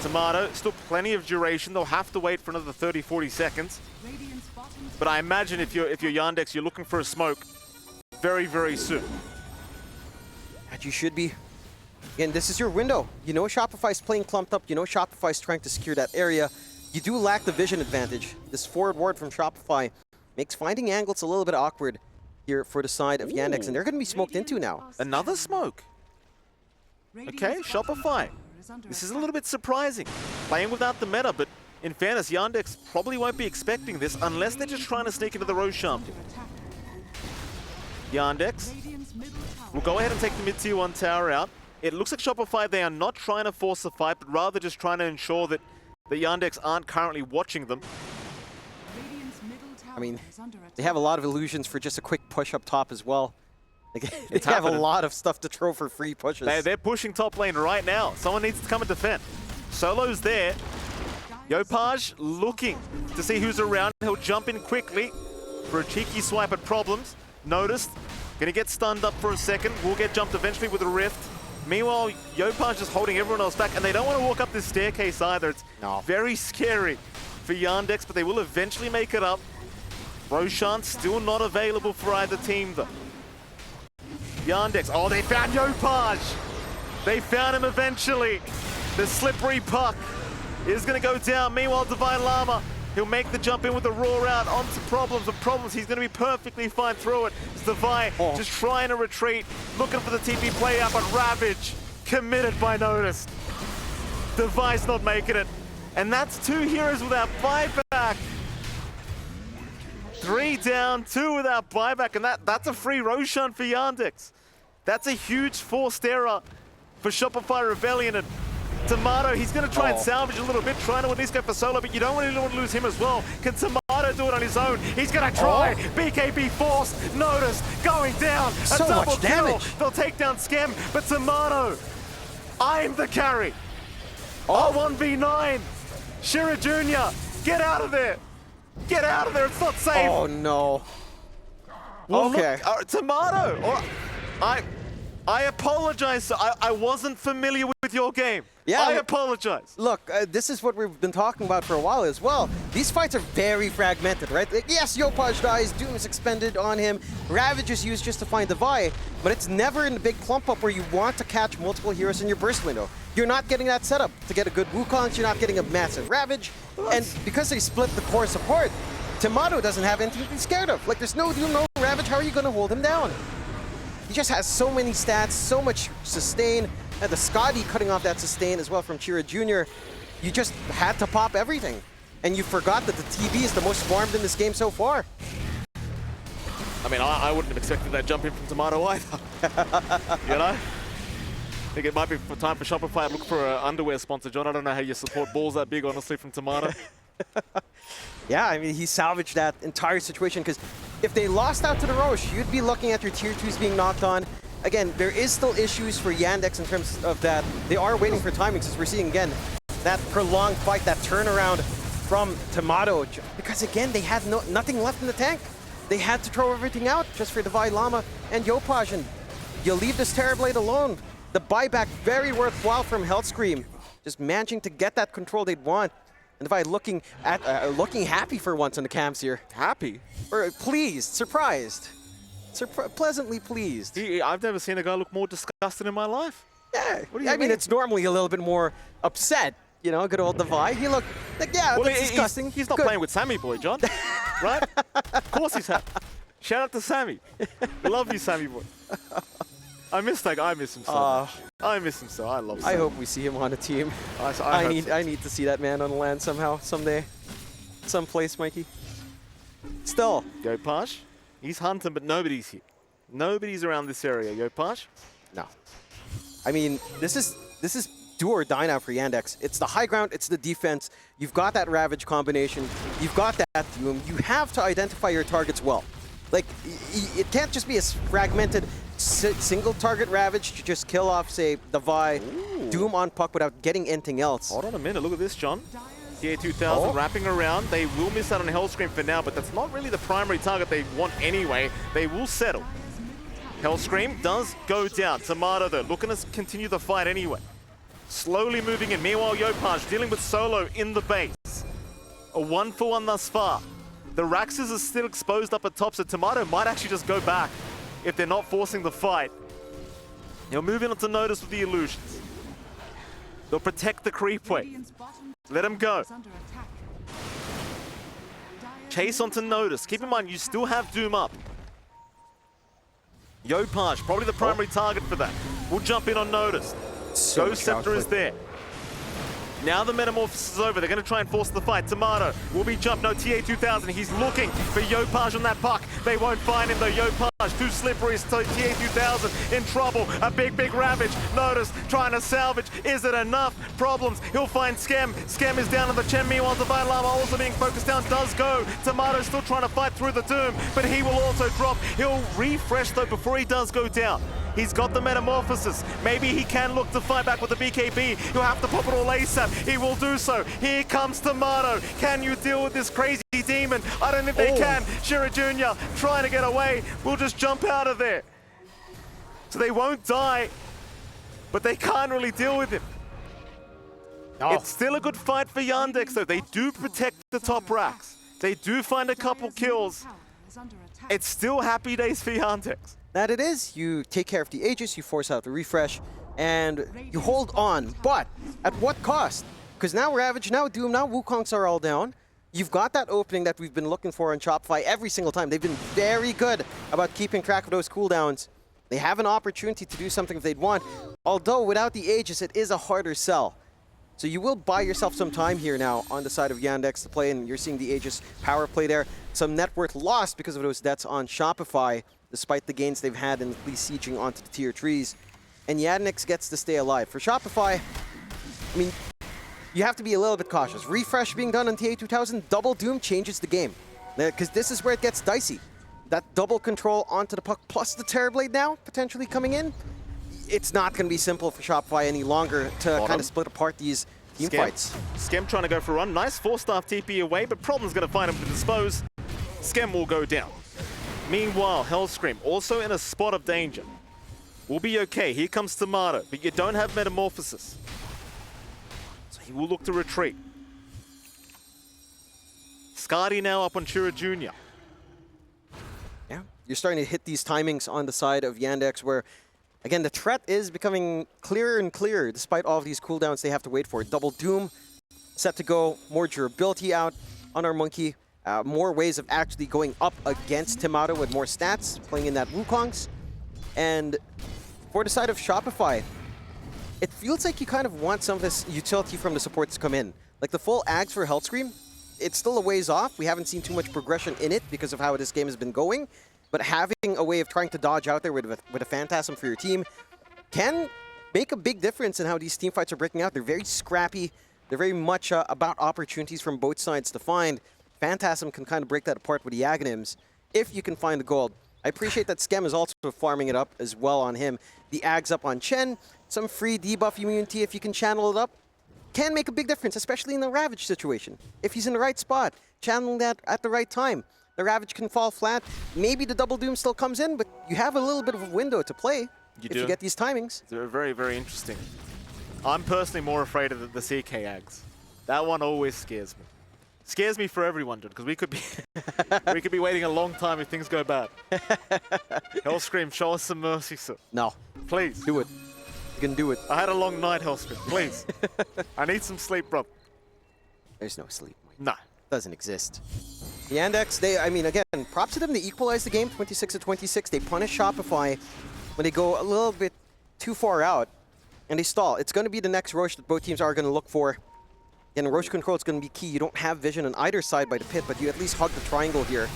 Tomato, still plenty of duration. They'll have to wait for another 30, 40 seconds. But I imagine if you're Yandex, you're looking for a smoke very, very soon. And you should be. Again, this is your window. You know Shopify's playing clumped up. You know Shopify's trying to secure that area. You do lack the vision advantage. This forward ward from Shopify makes finding angles a little bit awkward here for the side of Yandex, and they're going to be smoked into now. Another smoke. Okay, Shopify. This is a little bit surprising. Playing without the meta, but in fairness, Yandex probably won't be expecting this unless they're just trying to sneak into the Roshan. Yandex will go ahead and take the mid-tier 1 tower out. It looks like Shopify, they are not trying to force a fight, but rather just trying to ensure that the Yandex aren't currently watching them. I mean, they have a lot of illusions for just a quick push up top as well. They have a lot of stuff to throw for free pushes. They're pushing top lane right now. Someone needs to come and defend. Solo's there. Yopaj looking to see who's around. He'll jump in quickly for a cheeky swipe at Problems. Noticed. Gonna get stunned up for a second. Will get jumped eventually with a rift. Meanwhile, Yopaj just holding everyone else back, and they don't want to walk up this staircase either. It's very scary for Yandex, but they will eventually make it up. Roshan still not available for either team though. Yandex, oh, they found Yopaj! They found him eventually. The slippery puck is going to go down. Meanwhile, Divine Llama, he'll make the jump in with the raw out onto Problems. The Problems, he's going to be perfectly fine through it. It's Divine just trying to retreat, looking for the TP play out, but Ravage committed by Notice. Divine's not making it. And that's 2 heroes without buyback. 3 down, 2 without buyback, and that's a free Roshan for Yandex. That's a huge forced error for Shopify Rebellion, and Tomato, he's going to try and salvage a little bit, trying to at least go for solo, but you don't really want to lose him as well. Can Tomato do it on his own? He's going to try. BKB forced. Notice going down. So a double much kill. damage. They'll take down Scam, but Tomato, I'm the carry. 1v9. Shira Jr., get out of there. Get out of there, it's not safe. Oh no. Well, Okay. Look, Tomato. I apologize. I wasn't familiar with your game. Yeah, I apologize. Look, this is what we've been talking about for a while as well. These fights are very fragmented, right? Like, yes, Yopaj dies, Doom is expended on him, Ravage is used just to find the Vi, but it's never in the big clump up where you want to catch multiple heroes in your burst window. You're not getting that setup. To get a good Wukong, you're not getting a massive Ravage, and because they split the core support, Tomato doesn't have anything to be scared of. Like, there's no Doom, no Ravage, how are you going to hold him down? He just has so many stats, so much sustain, and the Scotty cutting off that sustain as well from Chira Jr. You just had to pop everything. And you forgot that the TV is the most farmed in this game so far. I mean, I wouldn't have expected that jump in from Tomato either. You know? I think it might be time for Shopify to look for an underwear sponsor, John. I don't know how you support balls that big, honestly, from Tomato. Yeah, I mean, he salvaged that entire situation because if they lost out to the Roche, you'd be looking at your tier 2s being knocked on. Again, there is still issues for Yandex in terms of that. They are waiting for timing, since we're seeing, again, that prolonged fight, that turnaround from Tomato. Because, again, they had nothing left in the tank. They had to throw everything out just for Divide Llama and Yopaj. And you leave this Terrorblade alone. The buyback, very worthwhile from Hellscream. Just managing to get that control they'd want. And Divide looking happy for once in the camps here. Happy? Or pleased, surprised. Pleasantly pleased. I've never seen a guy look more disgusted in my life. Yeah, what do you mean? I mean, it's normally a little bit more upset. You know, good old Divide. He looked like, yeah, well, that's disgusting. He's not playing with Sammy Boy, John. Right? Of course he's happy. Shout out to Sammy. We love you, Sammy Boy. I miss that guy. I miss him so. I miss him so. I love Sammy. I hope we see him on a team. I need to see that man on the land somehow, someday. Someplace, Mikey. Still. Yopaj. He's hunting, but nobody's here. Nobody's around this area. Yopaj? No. I mean, this is do or die now for Yandex. It's the high ground, it's the defense. You've got that Ravage combination. You've got that Doom. You have to identify your targets well. Like, it can't just be a fragmented single target Ravage to just kill off, say, the Vi, Doom on Puck without getting anything else. Hold on a minute. Look at this, John. TA 2000 wrapping around. They will miss out on Hellscream for now, but that's not really the primary target they want anyway. They will settle. Hellscream does go down. Tomato, though, looking to continue the fight anyway. Slowly moving in. Meanwhile, Yopaj dealing with Solo in the base. A 1-for-1 thus far. The Raxes are still exposed up at top, so Tomato might actually just go back if they're not forcing the fight. He'll move in on to Notice with the illusions. They'll protect the creep wave. Let him go. Chase onto Notice. Keep in mind, you still have Doom up. Yopaj, probably the primary target for that. We'll jump in on Notice. Ghost Scepter is there. Now the Metamorphosis is over. They're going to try and force the fight. Tomato will be jumped. No, TA 2000. He's looking for Yopaj on that puck. They won't find him though. Yopaj, too slippery. TA 2000 in trouble. A big Ravage. Notice trying to salvage. Is it enough? Problems. He'll find Skem. Skem is down on the Chen. Meanwhile, Divine Llama also being focused down. Does go. Tomato still trying to fight through the Doom, but he will also drop. He'll refresh though before he does go down. He's got the Metamorphosis. Maybe he can look to fight back with the BKB. He'll have to pop it all ASAP. He will do so. Here comes Tomato. Can you deal with this crazy demon? I don't think they can. Shira Jr. trying to get away. We'll just jump out of there. So they won't die, but they can't really deal with him. It's still a good fight for Yandex, though. They do protect the top racks. They do find a couple kills. It's still happy days for Yandex. That it is. You take care of the Aegis, you force out the refresh, and you hold on. But at what cost? Because now Ravage, now Doom, now Wukongs are all down. You've got that opening that we've been looking for in Shopify every single time. They've been very good about keeping track of those cooldowns. They have an opportunity to do something if they'd want. Although without the Aegis, it is a harder sell. So you will buy yourself some time here now on the side of Yandex to play, and you're seeing the Aegis power play there. Some net worth lost because of those debts on Shopify, despite the gains they've had in at least sieging onto the tier 3s. And Yandex gets to stay alive. For Shopify, I mean, you have to be a little bit cautious. Refresh being done on TA 2000, double Doom changes the game. Because this is where it gets dicey. That double control onto the puck, plus the Terrorblade now, potentially coming in. It's not going to be simple for Shopify any longer to kind of split apart these team fights. Skem trying to go for a run. Nice 4-staff TP away, but Problem's going to find him to dispose. Skem will go down. Meanwhile, Hellscream also in a spot of danger. We'll be okay. Here comes Tomato, but you don't have Metamorphosis. So he will look to retreat. Skadi now up on Chira Jr. Yeah, you're starting to hit these timings on the side of Yandex where, again, the threat is becoming clearer and clearer despite all of these cooldowns they have to wait for. Double Doom set to go, more durability out on our Monkey, more ways of actually going up against Tomato with more stats, playing in that Wukongs. And for the side of Shopify, it feels like you kind of want some of this utility from the supports to come in. Like the full Ags for Health Scream, it's still a ways off. We haven't seen too much progression in it because of how this game has been going. But having a way of trying to dodge out there with a Phantasm for your team can make a big difference in how these team fights are breaking out. They're very scrappy. They're very much about opportunities from both sides to find. Phantasm can kind of break that apart with the Aghanims if you can find the gold. I appreciate that Skem is also farming it up as well on him. The Ags up on Chen, some free debuff immunity if you can channel it up, can make a big difference, especially in the Ravage situation. If he's in the right spot, channeling that at the right time, the Ravage can fall flat. Maybe the Double Doom still comes in, but you have a little bit of a window to play if you get these timings. They're very, very interesting. I'm personally more afraid of the CK Ags. That one always scares me. Scares me for everyone, John, because we could be waiting a long time if things go bad. Hellscream, show us some mercy, sir. No. Please. Do it. You can do it. I had a long night, Hellscream. Please. I need some sleep, bro. There's no sleep. No. Doesn't exist. The Yandex, I mean, again, props to them. They equalize the game 26-26. They punish Shopify when they go a little bit too far out and they stall. It's going to be the next Roche that both teams are going to look for. And Roche control is going to be key. You don't have vision on either side by the pit, but you at least hug the triangle here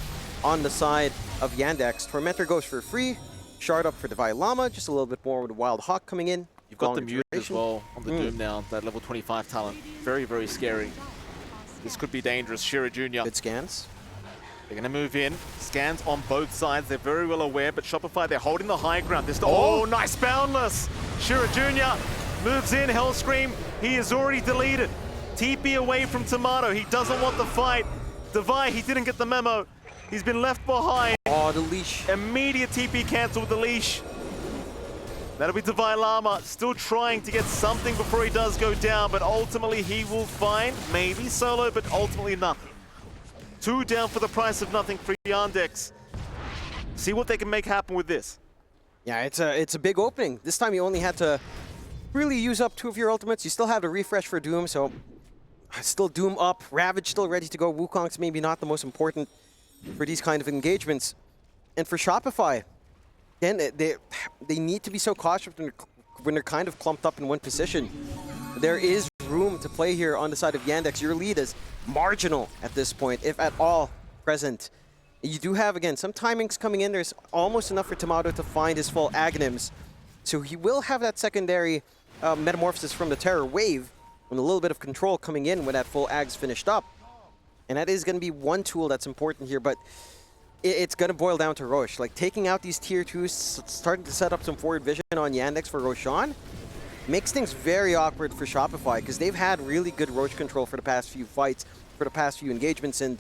on the side of Yandex. Tormentor goes for free. Shard up for Divine Llama. Just a little bit more with the Wild Hawk coming in. You've got the mute as well on the Doom now, that level 25 talent. Very, very scary. This could be dangerous. Shira Jr. Good scans. They're going to move in. Scans on both sides. They're very well aware, but Shopify, they're holding the high ground. Oh, nice boundless. Shira Jr. moves in. Hellscream, he is already deleted. TP away from Tomato. He doesn't want the fight. Devi, he didn't get the memo. He's been left behind. Oh, the leash. Immediate TP cancel with the leash. That'll be Devi Llama, still trying to get something before he does go down, but ultimately he will find maybe solo, but ultimately nothing. 2 down for the price of nothing for Yandex. See what they can make happen with this. Yeah, it's a big opening. This time you only had to really use up 2 of your ultimates. You still have the refresh for Doom, so still Doom up. Ravage still ready to go. Wukong's maybe not the most important for these kind of engagements. And for Shopify, again, they need to be so cautious when they're kind of clumped up in one position. There is room to play here on the side of Yandex. Your lead is marginal at this point, if at all present. You do have, again, some timings coming in. There's almost enough for Tomato to find his full Aghanims. So he will have that secondary metamorphosis from the Terror Wave and a little bit of control coming in when that full Ags finished up. And that is going to be one tool that's important here, but it's going to boil down to Roche. Like, taking out these tier 2s, starting to set up some forward vision on Yandex for Roshan, makes things very awkward for Shopify because they've had really good Roche control for the past few fights, for the past few engagements, and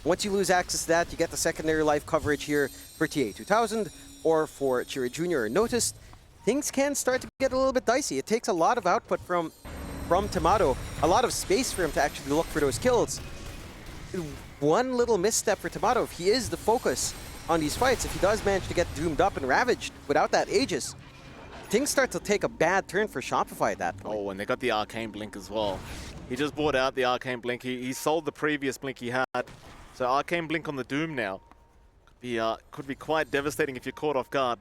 once you lose access to that, you get the secondary life coverage here for TA2000 or for Chira Jr. or Noticed. Things can start to get a little bit dicey. It takes a lot of output from Tomato, a lot of space for him to actually look for those kills. One little misstep for Tomato, if he is the focus on these fights, if he does manage to get doomed up and ravaged without that Aegis, things start to take a bad turn for Shopify at that point. Oh, and they got the Arcane Blink as well. He just bought out the Arcane Blink. He sold the previous Blink he had. So Arcane Blink on the Doom now could be quite devastating if you're caught off guard.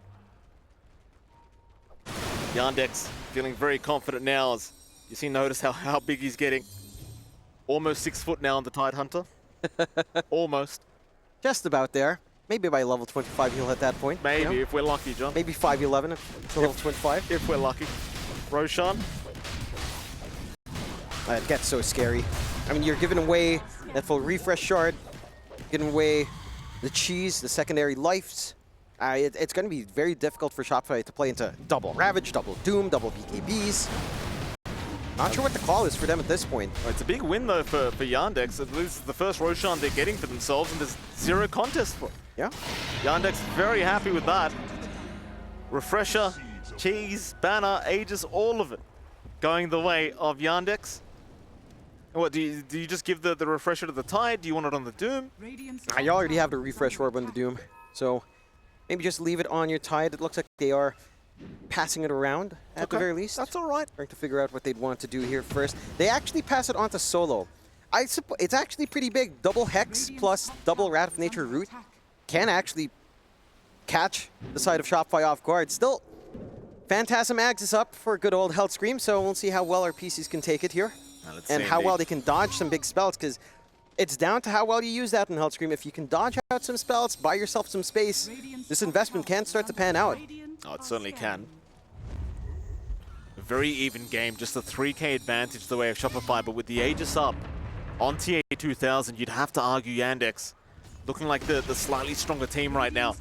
Yandex feeling very confident now as you see, notice how big he's getting. Almost 6 foot now on the Tidehunter. Almost. Just about there. Maybe by level 25 he'll hit that point. Maybe, you know? if we're lucky, John. Maybe 5'11" to level 25. If we're lucky. Roshan. It gets so scary. I mean, you're giving away that full refresh shard, giving away the cheese, the secondary lives. It's going to be very difficult for Shopify to play into double Ravage, double Doom, double BKBs. Not sure what the call is for them at this point. Well, it's a big win, though, for Yandex. At least the first Roshan they're getting for themselves, and there's 0 contest for it. Yeah. Yandex very happy with that. Refresher cheese, banner, Aegis, all of it going the way of Yandex. What, do you just give the refresher to the Tide? Do you want it on the Doom? You already have the refresh orb on the Doom, so maybe just leave it on your Tide. It looks like they are passing it around at the very least. That's all right. Trying to figure out what they'd want to do here first. They actually pass it on to Solo. It's actually pretty big. Double Hex plus double Wrath of Nature Root can actually catch the side of Shopify off guard. Still, Phantasm Ags is up for a good old Health Scream, so we'll see how well our PCs can take it here. And how well they can dodge some big spells, because it's down to how well you use that in Health Scream. If you can dodge out some spells, buy yourself some space, this investment can start to pan out. Oh, it certainly can. A very even game, just a 3k advantage the way of Shopify, but with the Aegis up on TA 2000, you'd have to argue Yandex looking like the slightly stronger team right now.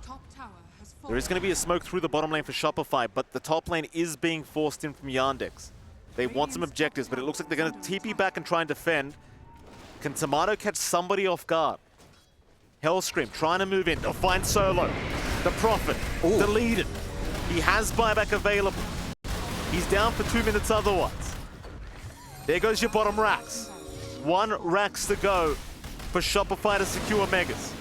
There is going to be a smoke through the bottom lane for Shopify, but the top lane is being forced in from Yandex. They want some objectives, but it looks like they're going to TP back and try and defend. Can Tomato catch somebody off guard? Hellscream trying to move in. They'll find Solo. The Prophet deleted. He has buyback available. He's down for 2 minutes otherwise. There goes your bottom racks. 1 racks to go for Shopify to secure Megas.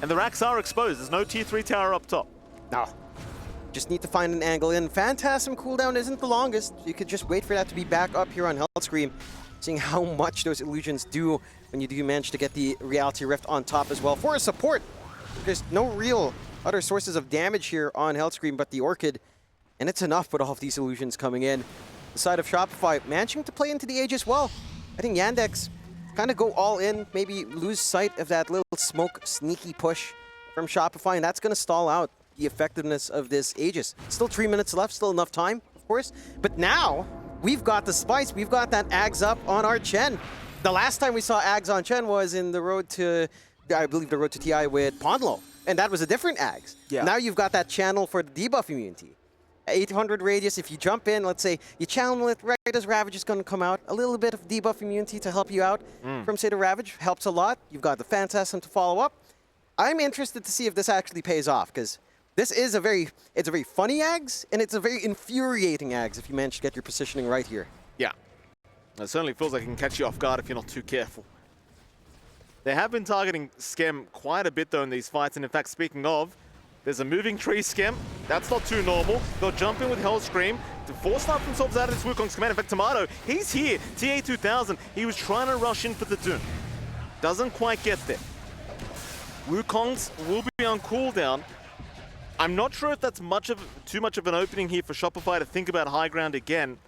And the racks are exposed. There's no tier 3 tower up top. No. Just need to find an angle in. Phantasm cooldown isn't the longest. You could just wait for that to be back up here on Health Scream. Seeing how much those illusions do when you do manage to get the Reality Rift on top as well. For a support, there's no real other sources of damage here on Health Scream but the Orchid. And it's enough with all of these illusions coming in. The side of Shopify managing to play into the Aegis well. I think Yandex kind of go all in, maybe lose sight of that little smoke sneaky push from Shopify, and that's going to stall out the effectiveness of this Aegis. Still 3 minutes left, still enough time, of course. But now, we've got the spice, we've got that Ags up on our Chen. The last time we saw Ags on Chen was in the road to, I believe, the road to TI with Ponlo, and that was a different Ags. Yeah. Now you've got that channel for the debuff immunity. 800 radius, if you jump in, let's say you channel it right as Ravage is going to come out, a little bit of debuff immunity to help you out from, say, the Ravage helps a lot. You've got the Phantasm to follow up. I'm interested to see if this actually pays off, because this is a very funny Ags, and it's a very infuriating Ags if you manage to get your positioning right here. Yeah. It certainly feels like it can catch you off guard if you're not too careful. They have been targeting Skem quite a bit, though, in these fights, and in fact, speaking of, there's a moving tree Skem. That's not too normal. They'll jump in with Hellscream to force out themselves out of this Wukong's command. In fact, Tomato, he's here. TA 2000, he was trying to rush in for the Doom. Doesn't quite get there. Wukongs will be on cooldown. I'm not sure if that's too much of an opening here for Shopify to think about high ground again.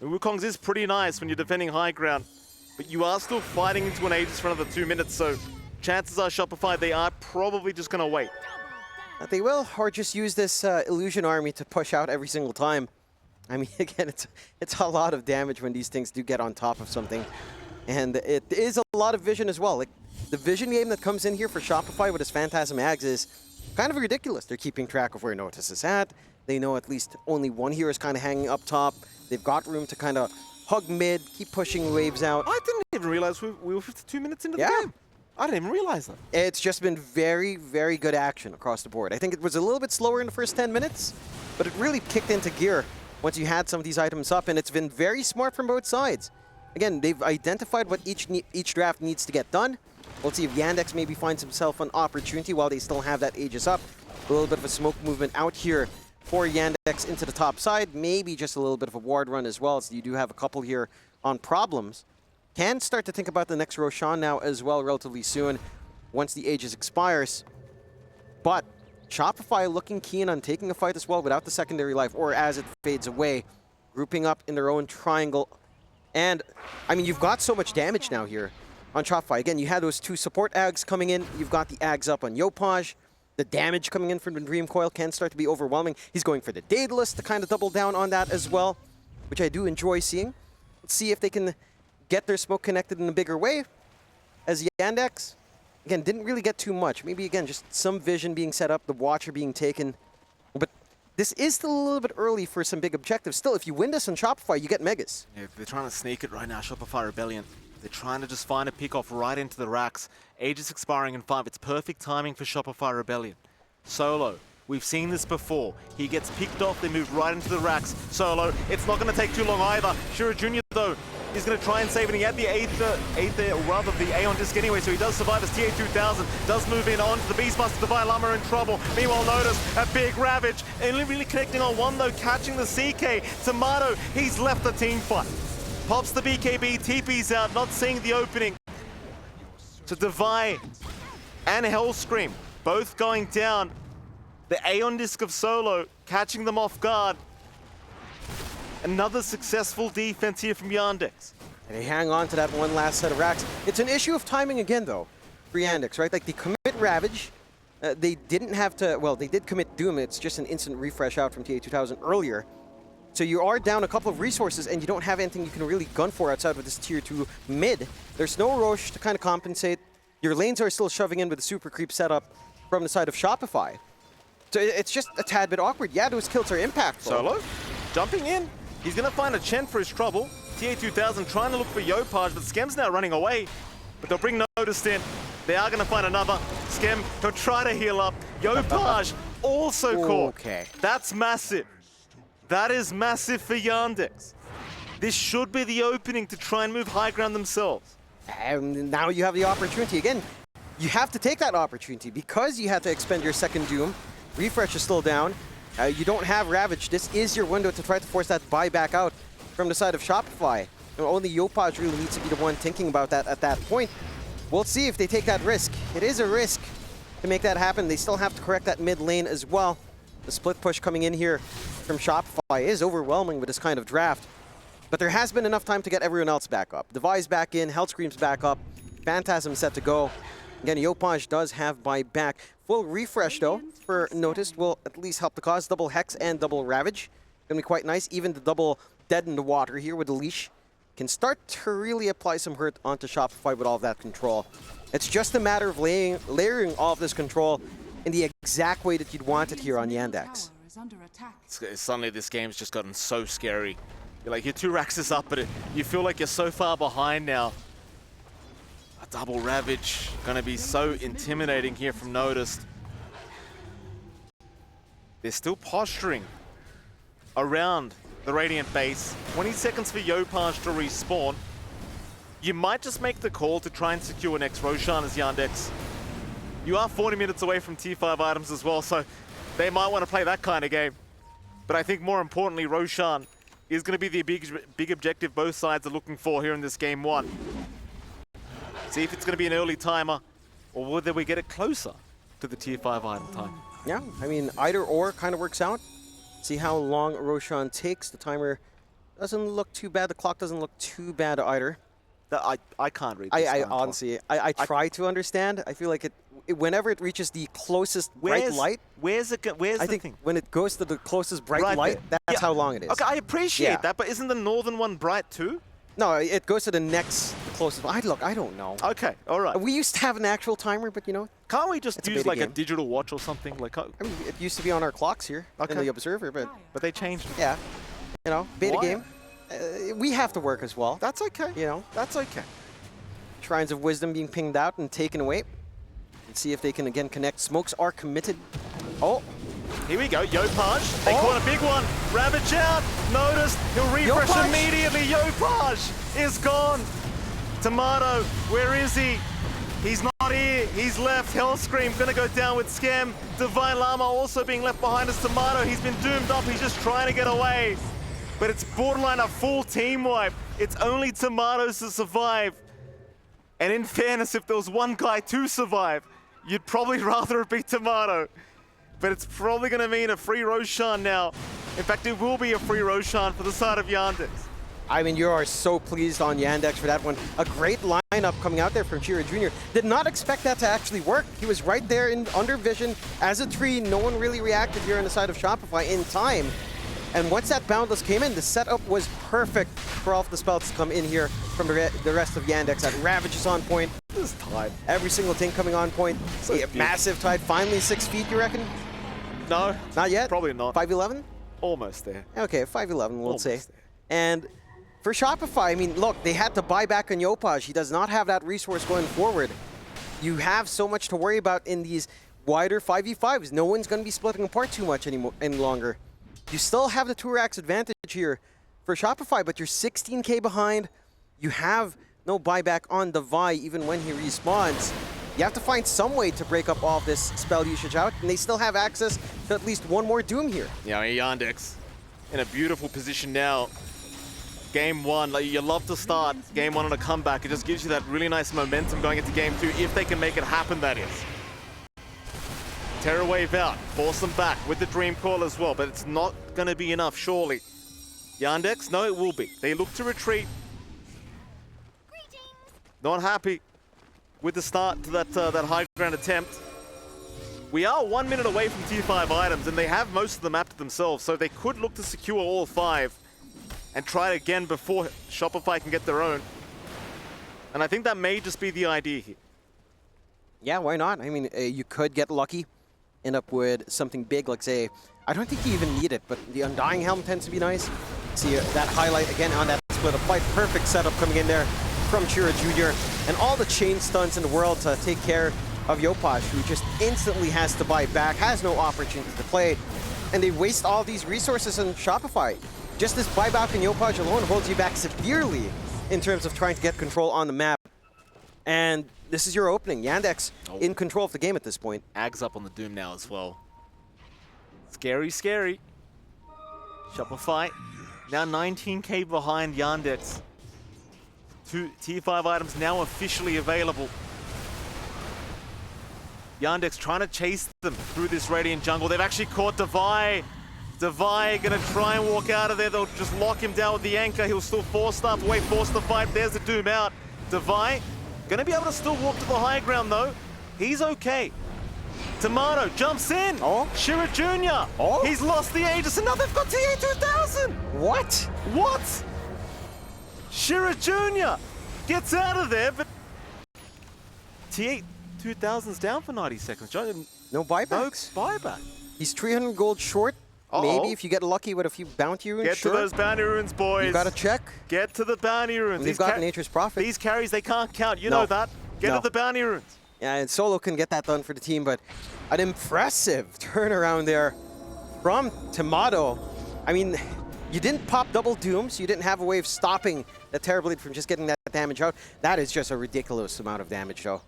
The Wukong's is pretty nice when you're defending high ground, but you are still fighting into an Aegis for another 2 minutes, so chances are Shopify, they are probably just going to wait. They will, or just use this illusion army to push out every single time. I mean, again, it's a lot of damage when these things do get on top of something. And it is a lot of vision as well. Like, the vision game that comes in here for Shopify with his Phantasm Ags is kind of ridiculous. They're keeping track of where Notice is at. They know at least only one hero is kind of hanging up top. They've got room to kind of hug mid, keep pushing waves out. I didn't even realize we were 52 minutes into the game. I didn't even realize that. It's just been very, very good action across the board. I think it was a little bit slower in the first 10 minutes, but it really kicked into gear once you had some of these items up, and it's been very smart from both sides. Again, they've identified what each draft needs to get done. We'll see if Yandex maybe finds himself an opportunity while they still have that Aegis up. A little bit of a smoke movement out here for Yandex into the top side. Maybe just a little bit of a ward run as well, so you do have a couple here on problems. Can start to think about the next Roshan now as well relatively soon once the Aegis expires. But Shopify looking keen on taking a fight as well without the secondary life, or as it fades away, grouping up in their own triangle. And, I mean, you've got so much damage now here on Shopify. Again, you had those 2 support Ags coming in. You've got the Ags up on Yopaj. The damage coming in from the Dream Coil can start to be overwhelming. He's going for the Daedalus to kind of double down on that as well, which I do enjoy seeing. Let's see if they can get their smoke connected in a bigger way, as Yandex, again, didn't really get too much. Maybe, again, just some vision being set up, the Watcher being taken. But this is still a little bit early for some big objectives. Still, if you win this on Shopify, you get Megas. Yeah, they're trying to sneak it right now, Shopify Rebellion. They're trying to just find a pick off right into the racks. Aegis expiring in 5. It's perfect timing for Shopify Rebellion. Solo We've seen this before. He gets picked off, they move right into the racks. Solo, it's not going to take too long either. Shura Jr. though, is going to try and save it. He had the the Aeon disc anyway, so he does survive as TA2000 does move in onto the Beastmaster. Divine Llama in trouble. Meanwhile, notice a big Ravage. Only really connecting on one though, catching the CK. Tomato, he's left the team fight. Pops the BKB, TP's out, not seeing the opening. To Divine and Hellscream, both going down. The Aeon disc of Solo catching them off guard. Another successful defense here from Yandex. And they hang on to that one last set of racks. It's an issue of timing again, though, for Yandex, right? Like, they commit Ravage. They didn't have to, well, they did commit Doom. It's just an instant refresh out from TA2000 earlier. So you are down a couple of resources, and you don't have anything you can really gun for outside of this tier 2 mid. There's no Rosh to kind of compensate. Your lanes are still shoving in with the super creep setup from the side of Shopify. So it's just a tad bit awkward. Yeah, those kills are impactful. Solo, jumping in. He's going to find a Chen for his trouble. TA2000 trying to look for Yopaj, but Skem's now running away. But they'll bring Noticed in. They are going to find another. Skem, he'll try to heal up. Yopaj also caught. Okay. That's massive. That is massive for Yandex. This should be the opening to try and move high ground themselves. And now you have the opportunity. Again, you have to take that opportunity because you had to expend your second Doom. Refresh is still down. You don't have Ravage. This is your window to try to force that buyback out from the side of Shopify. And only Yopaj really needs to be the one thinking about that at that point. We'll see if they take that risk. It is a risk to make that happen. They still have to correct that mid lane as well. The split push coming in here from Shopify is overwhelming with this kind of draft. But there has been enough time to get everyone else back up. Devi's back in, Hellscream's back up, Phantasm set to go. Again, Yopaj does have buyback. Full refresh, though, for Noticed will at least help the cause. Double Hex and double Ravage. Gonna be quite nice. Even the double Dead in the Water here with the leash can start to really apply some hurt onto Shopify with all of that control. It's just a matter of layering all of this control in the exact way that you'd want it here on Yandex. Suddenly this game's just gotten so scary. You're like, your 2 racks is up, but you feel like you're so far behind now. A double Ravage gonna be so intimidating here from Noticed. They're still posturing around the Radiant base. 20 seconds for Yopaj to respawn. You might just make the call to try and secure next Roshan as Yandex. You are 40 minutes away from T5 items as well, so they might want to play that kind of game. But I think more importantly, Roshan is going to be the big objective both sides are looking for here in this game 1. See if it's going to be an early timer, or whether we get it closer to the tier 5 item time. Yeah, I mean, either or kind of works out. See how long Roshan takes. The timer doesn't look too bad. The clock doesn't look too bad either. I can't read this. I honestly, I try to understand. I feel like whenever it reaches the closest bright light. Where's the thing? When it goes to the closest bright light, that's how long it is. Okay, I appreciate that, but isn't the northern one bright too? No, it goes to the next closest. I don't know. Okay, all right. We used to have an actual timer, but you know. Can't we just use like a digital watch or something? Like, I mean, it used to be on our clocks here in the Observer, but they changed it. Yeah, you know, beta game. We have to work as well. That's okay. You know, that's okay. Shrines of Wisdom being pinged out and taken away. Let's see if they can again connect. Smokes are committed. Oh. Here we go, Yopaj. They caught a big one. Ravage out. Noticed. He'll refresh immediately. Yopaj is gone. Tomato, where is he? He's not here. He's left. Hellscream gonna go down with Skem. Divine Llama also being left behind as Tomato. He's been doomed up. He's just trying to get away. But it's borderline a full team wipe. It's only Tomatoes to survive. And in fairness, if there was one guy to survive, you'd probably rather it be Tomato. But it's probably going to mean a free Roshan now. In fact, it will be a free Roshan for the side of Yandex. I mean, you are so pleased on Yandex for that one. A great lineup coming out there from Shira Jr. Did not expect that to actually work. He was right there in under vision as a tree. No one really reacted here on the side of Shopify in time. And once that Boundless came in, the setup was perfect for all of the spells to come in here from the rest of Yandex. That Ravage is on point. This tide. Every single thing coming on point. So massive tide. Finally 6 feet, you reckon? No. Not yet? Probably not. 5'11"? Almost there. Okay, 5'11", we'll say. There. And for Shopify, I mean, look, they had to buy back on Yopaj. He does not have that resource going forward. You have so much to worry about in these wider 5v5s. No one's going to be splitting apart too much any longer. You still have the 2 racks advantage here for Shopify, but you're 16k behind. You have no buyback on Devi even when he respawns. You have to find some way to break up all of this spell usage out, and they still have access to at least one more Doom here. Yeah, I mean, Yandex in a beautiful position now. Game 1, like, you love to start game 1 on a comeback. It just gives you that really nice momentum going into game 2, if they can make it happen, that is. Terror Wave out, force them back with the Dream Call as well, but it's not going to be enough, surely. Yandex, no, it will be. They look to retreat. Not happy with the start to that high ground attempt. We are 1 minute away from tier 5 items, and they have most of the map to themselves, so they could look to secure all 5 and try it again before Shopify can get their own. And I think that may just be the idea here. Yeah, why not? I mean, you could get lucky, end up with something big, like, say, I don't think you even need it, but the Undying Helm tends to be nice. See that highlight again on that split of fight. Perfect setup coming in there from Chira Jr. And all the chain stunts in the world to take care of Yopaj, who just instantly has to buy back, has no opportunity to play. And they waste all these resources on Shopify. Just this buyback in Yopaj alone holds you back severely in terms of trying to get control on the map. And this is your opening. Yandex in control of the game at this point. Ags up on the Doom now as well. Scary, scary. Shopify now 19k behind Yandex. 2 tier 5 items now officially available. Yandex trying to chase them through this Radiant jungle. They've actually caught Devi. Devi gonna try and walk out of there. They'll just lock him down with the anchor. He'll still force the fight. There's the Doom out. Devi gonna be able to still walk to the high ground though. He's okay. Tomato jumps in. Oh. Shira Jr. Oh. He's lost the Aegis, and now they've got TA2000. What? What? Shira Jr. gets out of there, but TA2000's down for 90 seconds. John, No buybacks. no buyback. He's 300 gold short. Maybe if you get lucky with a few bounty runes. Get to those bounty runes, boys. You gotta check. Get to the bounty runes. They've got Nature's Prophet. These carries, they can't count. You know that. Get to the bounty runes. Yeah, and Solo can get that done for the team, but an impressive turnaround there from Tomato. I mean, you didn't pop double Dooms. You didn't have a way of stopping the Terrorblade from just getting that damage out. That is just a ridiculous amount of damage, though.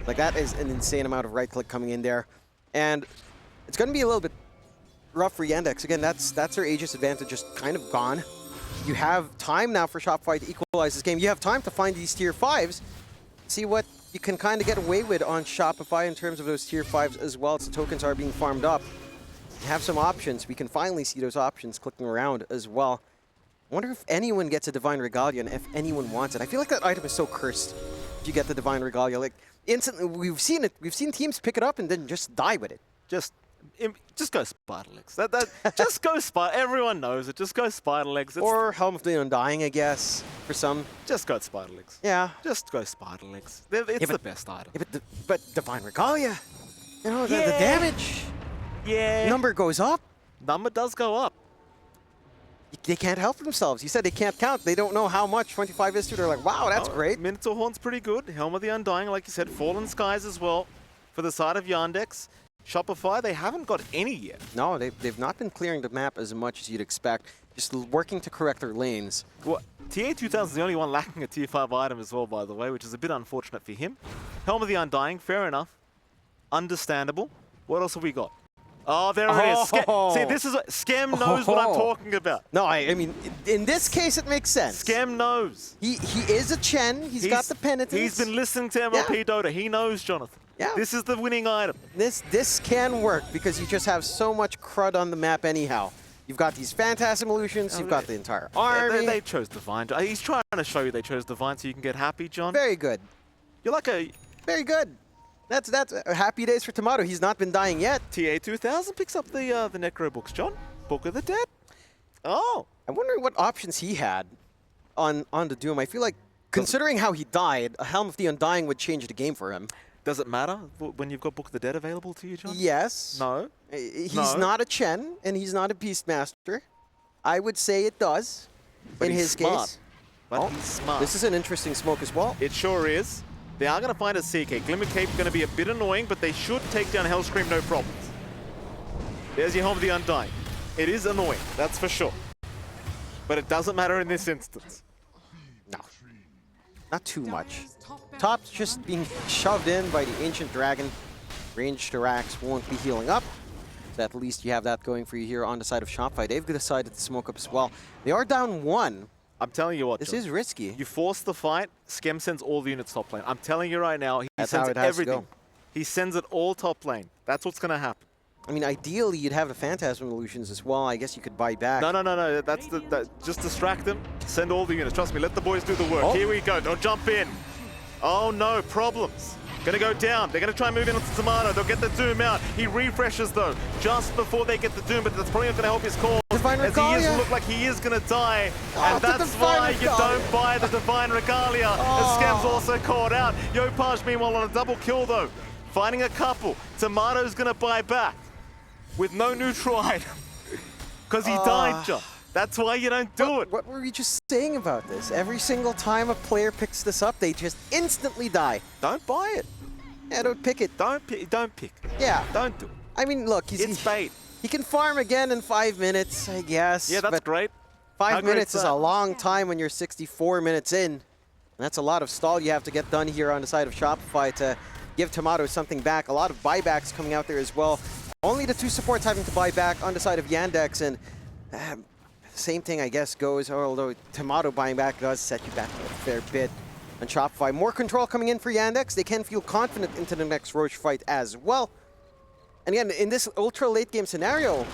Like, that is an insane amount of right-click coming in there. And it's going to be a little bit rough for Yandex. Again, that's their Aegis advantage just kind of gone. You have time now for Shopify to equalize this game. You have time to find these tier 5s, see what you can kind of get away with on Shopify in terms of those tier 5s as well, as the tokens are being farmed up. You have some options. We can finally see those options clicking around as well. I wonder if anyone gets a Divine Regalia and if anyone wants it. I feel like that item is so cursed if you get the Divine Regalia. Like, instantly, we've seen it. We've seen teams pick it up and then just die with it. Just go Spider Legs. Just go Spider. Everyone knows it. Just go Spider Legs. Or Helm of the Undying, I guess, for some. Just go Spider Legs. Yeah. Just go Spider Legs. It's the best item. Yeah, but Divine Regalia, you know, the damage number goes up. Number does go up. They can't help themselves. You said they can't count. They don't know how much 25 is to. They're like, wow, that's great. Minotaur Horn's pretty good. Helm of the Undying, like you said. Fallen Skies as well for the side of Yandex. Shopify, they haven't got any yet. No, they've not been clearing the map as much as you'd expect. Just working to correct their lanes. Well, TA2000 is the only one lacking a tier 5 item as well, by the way, which is a bit unfortunate for him. Helm of the Undying, fair enough. Understandable. What else have we got? Oh, there it is. See, this is Skem knows what I'm talking about. No, I mean, in this case, it makes sense. Skem knows. He is a Chen. He's got the penitence. He's been listening to MLP Dota. He knows, Jonathan. Yeah. This is the winning item. This can work because you just have so much crud on the map anyhow. You've got these Phantasm Illusions, you've got the entire army. They chose Divine. He's trying to show you they chose Divine so you can get happy, John. Very good. You're like a... Very good. That's happy days for Tomato. He's not been dying yet. TA2000 picks up the Necro books, John. Book of the Dead. Oh. I'm wondering what options he had on the Doom. I feel like, considering how he died, a Helm of the Undying would change the game for him. Does it matter when you've got Book of the Dead available to you, John? Yes. No. He's not a Chen, and he's not a Beastmaster. I would say it does, but in his smart. case. But he's smart. This is an interesting smoke as well. It sure is. They are going to find a CK. Glimmer Cape going to be a bit annoying, but they should take down Hellscream no problems. There's your home of the Undying. It is annoying, that's for sure. But it doesn't matter in this instance. No, not too much. Top's just being shoved in by the Ancient Dragon. Ranged Arax won't be healing up. So at least you have that going for you here on the side of Shopify. They've decided to smoke up as well. They are down 1. I'm telling you what, this John, is risky. You force the fight, Skem sends all the units top lane. I'm telling you right now, he That's sends how it has everything. to go. He sends it all top lane. That's what's going to happen. I mean, ideally, you'd have the Phantasm Illusions as well. I guess you could buy back. No. That's just distract them. Send all the units. Trust me, let the boys do the work. Oh. Here we go. Don't jump in. Oh, no. Problems. Gonna go down. They're gonna try and move in onto Tomato. They'll get the Doom out. He refreshes, though, just before they get the Doom, but that's probably not gonna help his cause. Divine as Regalia. he is look like he is gonna die. And the that's Divine why you Regalia. don't buy the Divine Regalia. As Scam's also caught out. Yopaj, meanwhile, on a double kill, though. Finding a couple. Tomato's gonna buy back with no neutral item. Because he died, John. That's why you don't do it. What were we just saying about this? Every single time a player picks this up, they just instantly die. Don't buy it. Yeah, don't pick it. Don't pick. Yeah. Don't do it. I mean, look, It's bait. he can farm again in 5 minutes, I guess. Yeah, that's but great. 5 minutes is that? a long time when you're 64 minutes in. And that's a lot of stall you have to get done here on the side of Shopify to give Tomato something back. A lot of buybacks coming out there as well. Only the 2 supports having to buy back on the side of Yandex, and same thing, I guess, goes, although Tomato buying back does set you back a fair bit on Shopify. More control coming in for Yandex. They can feel confident into the next Roche fight as well. And again, in this ultra late game scenario,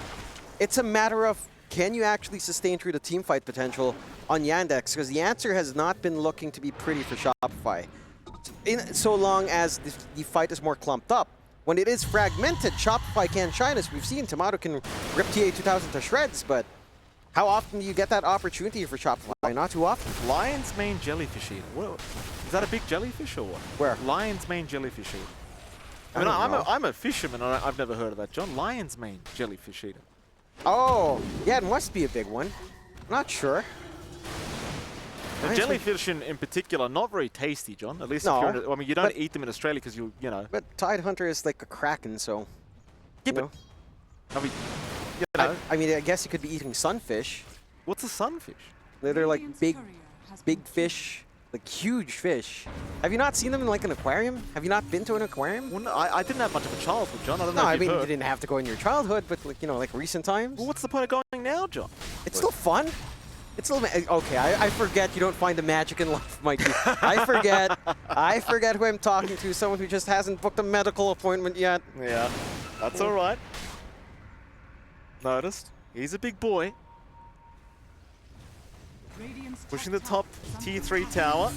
it's a matter of can you actually sustain through the team fight potential on Yandex? Because the answer has not been looking to be pretty for Shopify. So long as the fight is more clumped up. When it is fragmented, Shopify can shine, as we've seen. Tomato can rip TA2000 to shreds, but how often do you get that opportunity for Shopify? Not too often. Lion's Mane Jellyfish Eater. What, is that a big jellyfish or what? Where? Lion's Mane Jellyfish Eater. I mean, I'm a fisherman, and I've never heard of that, John. Lion's Mane Jellyfish Eater. Oh, yeah, it must be a big one. I'm not sure. The jellyfish in particular, not very tasty, John. At least No, if you're I mean, you don't eat them in Australia because you know. But Tide Hunter is like a kraken, so. Yeah, you know. I mean, you know. I mean, I guess you could be eating sunfish. What's a sunfish? They're like big fish, like huge fish. Have you not seen them in like an aquarium? Have you not been to an aquarium? Well, no, I didn't have much of a childhood, John. I don't know No, if I you've mean, heard. you didn't have to go in your childhood, but like, you know, like recent times. Well, what's the point of going now, John? It's still fun. It's still okay. I forget you don't find the magic in life, Mikey. I forget who I'm talking to. Someone who just hasn't booked a medical appointment yet. Yeah, that's all right. Noticed. He's a big boy. Pushing the top tier 3 tower.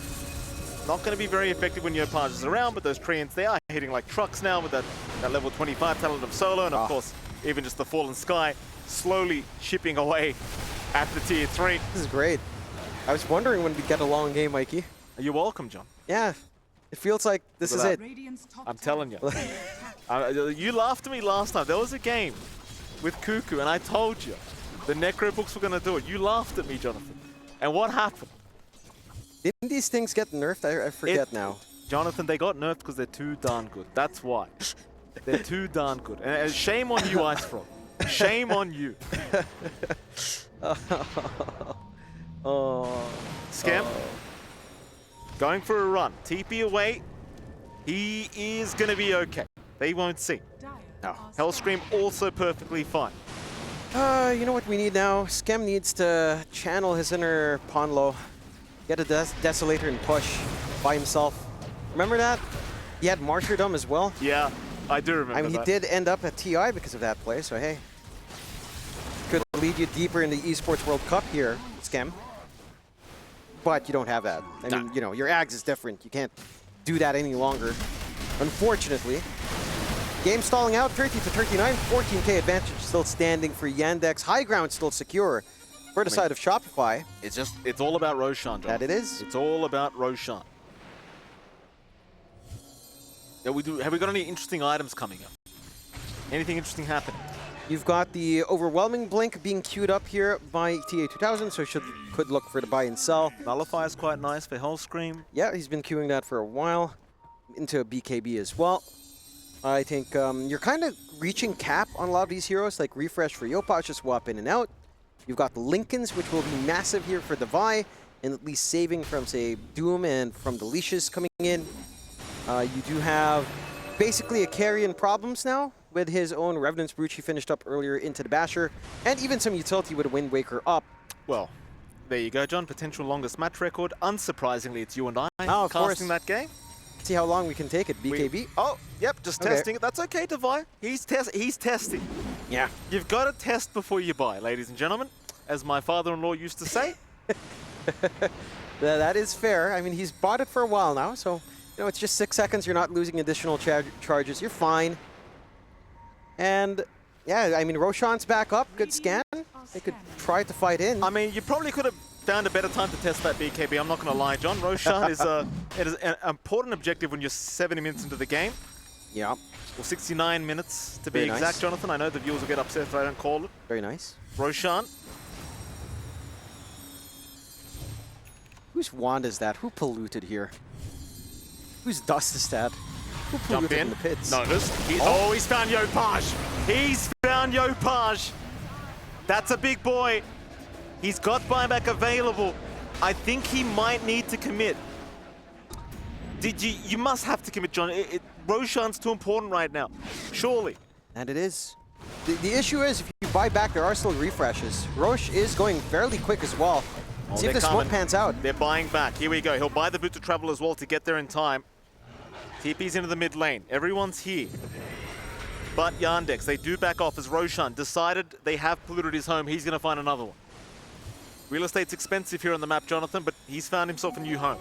Not going to be very effective when Yopaj is around, but those treants, they are hitting like trucks now with that level 25 talent of Solo, and of course, even just the Fallen Sky slowly chipping away at the tier 3. This is great. I was wondering when we'd get a long game, Mikey. You're welcome, John. Yeah, it feels like this is it. I'm telling you. You laughed at me last time. There was a game with Cuckoo, and I told you the Necro books were going to do it. You laughed at me, Jonathan. And what happened? Didn't these things get nerfed? I forget now. Jonathan, they got nerfed because they're too darn good. That's why. They're too darn good. And shame on you, Ice Frog. Shame on you. Scam. Going for a run. TP away. He is going to be okay. They won't see. No. Hellscream also perfectly fine. You know what we need now? Skem needs to channel his inner Ponlo. Get a Desolator and push by himself. Remember that? He had Martyrdom as well. Yeah, I do remember I mean, that. he did end up at TI because of that play, so hey. Could lead you deeper in the Esports World Cup here, Skem. But you don't have that. I mean, you know, your Ags is different. You can't do that any longer, unfortunately. Game stalling out, 30 to 39, 14k advantage still standing for Yandex. High ground still secure for the side of Shopify. It's all about Roshan, John. That it is. It's all about Roshan. Yeah, have we got any interesting items coming up? Anything interesting happening? You've got the overwhelming blink being queued up here by TA2000, so could look for the buy and sell. Nullify is quite nice for Hellscream. Yeah, he's been queuing that for a while. into a BKB as well. I think you're kind of reaching cap on a lot of these heroes, like Refresh for Yopaj to swap in and out. You've got the Lincolns, which will be massive here for Devi, and at least saving from, say, Doom and from the leashes coming in. You do have basically a carry in problems now with his own Revenant's Brooch he finished up earlier into the Basher, and even some utility with a Wind Waker up. Well, there you go, John. Potential longest match record. Unsurprisingly, it's you and I of course. casting that game. See how long we can take it, BKB. Oh, yep, just testing it. That's okay, Devi. He's testing. Yeah. You've got to test before you buy, ladies and gentlemen, as my father-in-law used to say. That is fair. I mean, he's bought it for a while now, so you know it's just 6 seconds. You're not losing additional charges. You're fine. And yeah, I mean, Roshan's back up. Good scan. They could try to fight in. I mean, you probably could have found a better time to test that BKB. I'm not going to lie, John. Roshan is it is an important objective when you're 70 minutes into the game. Yeah. Well, 69 minutes to be Very exact, nice. Jonathan. I know the viewers will get upset if I don't call it. Very nice. Roshan. Whose wand is that? Who polluted here? Whose dust is that? Who polluted Jump in. the pits? Notice. He's found Yopaj. He's found Yopaj. That's a big boy. He's got buyback available. I think he might need to commit. You must have to commit, John. Roshan's too important right now. Surely. And it is. The issue is, if you buy back, there are still refreshes. Roche is going fairly quick as well. Oh, See if the smoke pans out. They're buying back. Here we go. He'll buy the boot to travel as well to get there in time. TP's into the mid lane. Everyone's here. But Yandex, they do back off as Roshan decided they have polluted his home. He's going to find another one. Real estate's expensive here on the map, Jonathan, but he's found himself a new home.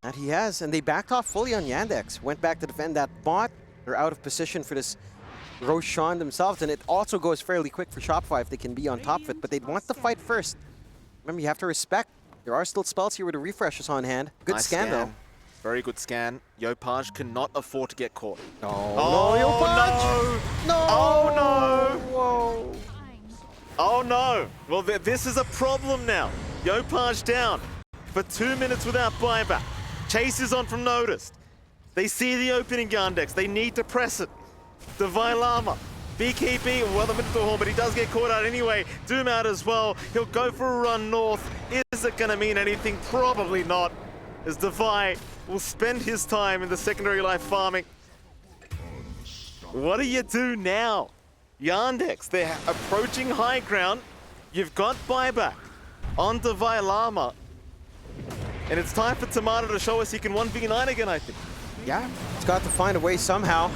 That he has, and they backed off fully on Yandex. Went back to defend that bot. They're out of position for this Roshan themselves, and it also goes fairly quick for Shopify if they can be on top of it, but they'd want the fight first. Remember, you have to respect. There are still spells here with the refreshes on hand. Good Nice scan, though. Very good scan. Yopaj cannot afford to get caught. No, Oh, no, Yopaj! no! No! Oh, no! Whoa! Oh, no! Well, this is a problem now. Yopaj down for 2 minutes without buyback. Chase is on from Noticed. They see the opening, Yandex. They need to press it. Devi Lama. BKB, well, the minute to horn, but he does get caught out anyway. Doom out as well. He'll go for a run north. Is it going to mean anything? Probably not, as Devi will spend his time in the secondary life farming. What do you do now? Yandex, they're approaching high ground. You've got buyback on Devi Lama. And it's time for Tomato to show us he can 1v9 again, I think. Yeah, it's got to find a way somehow.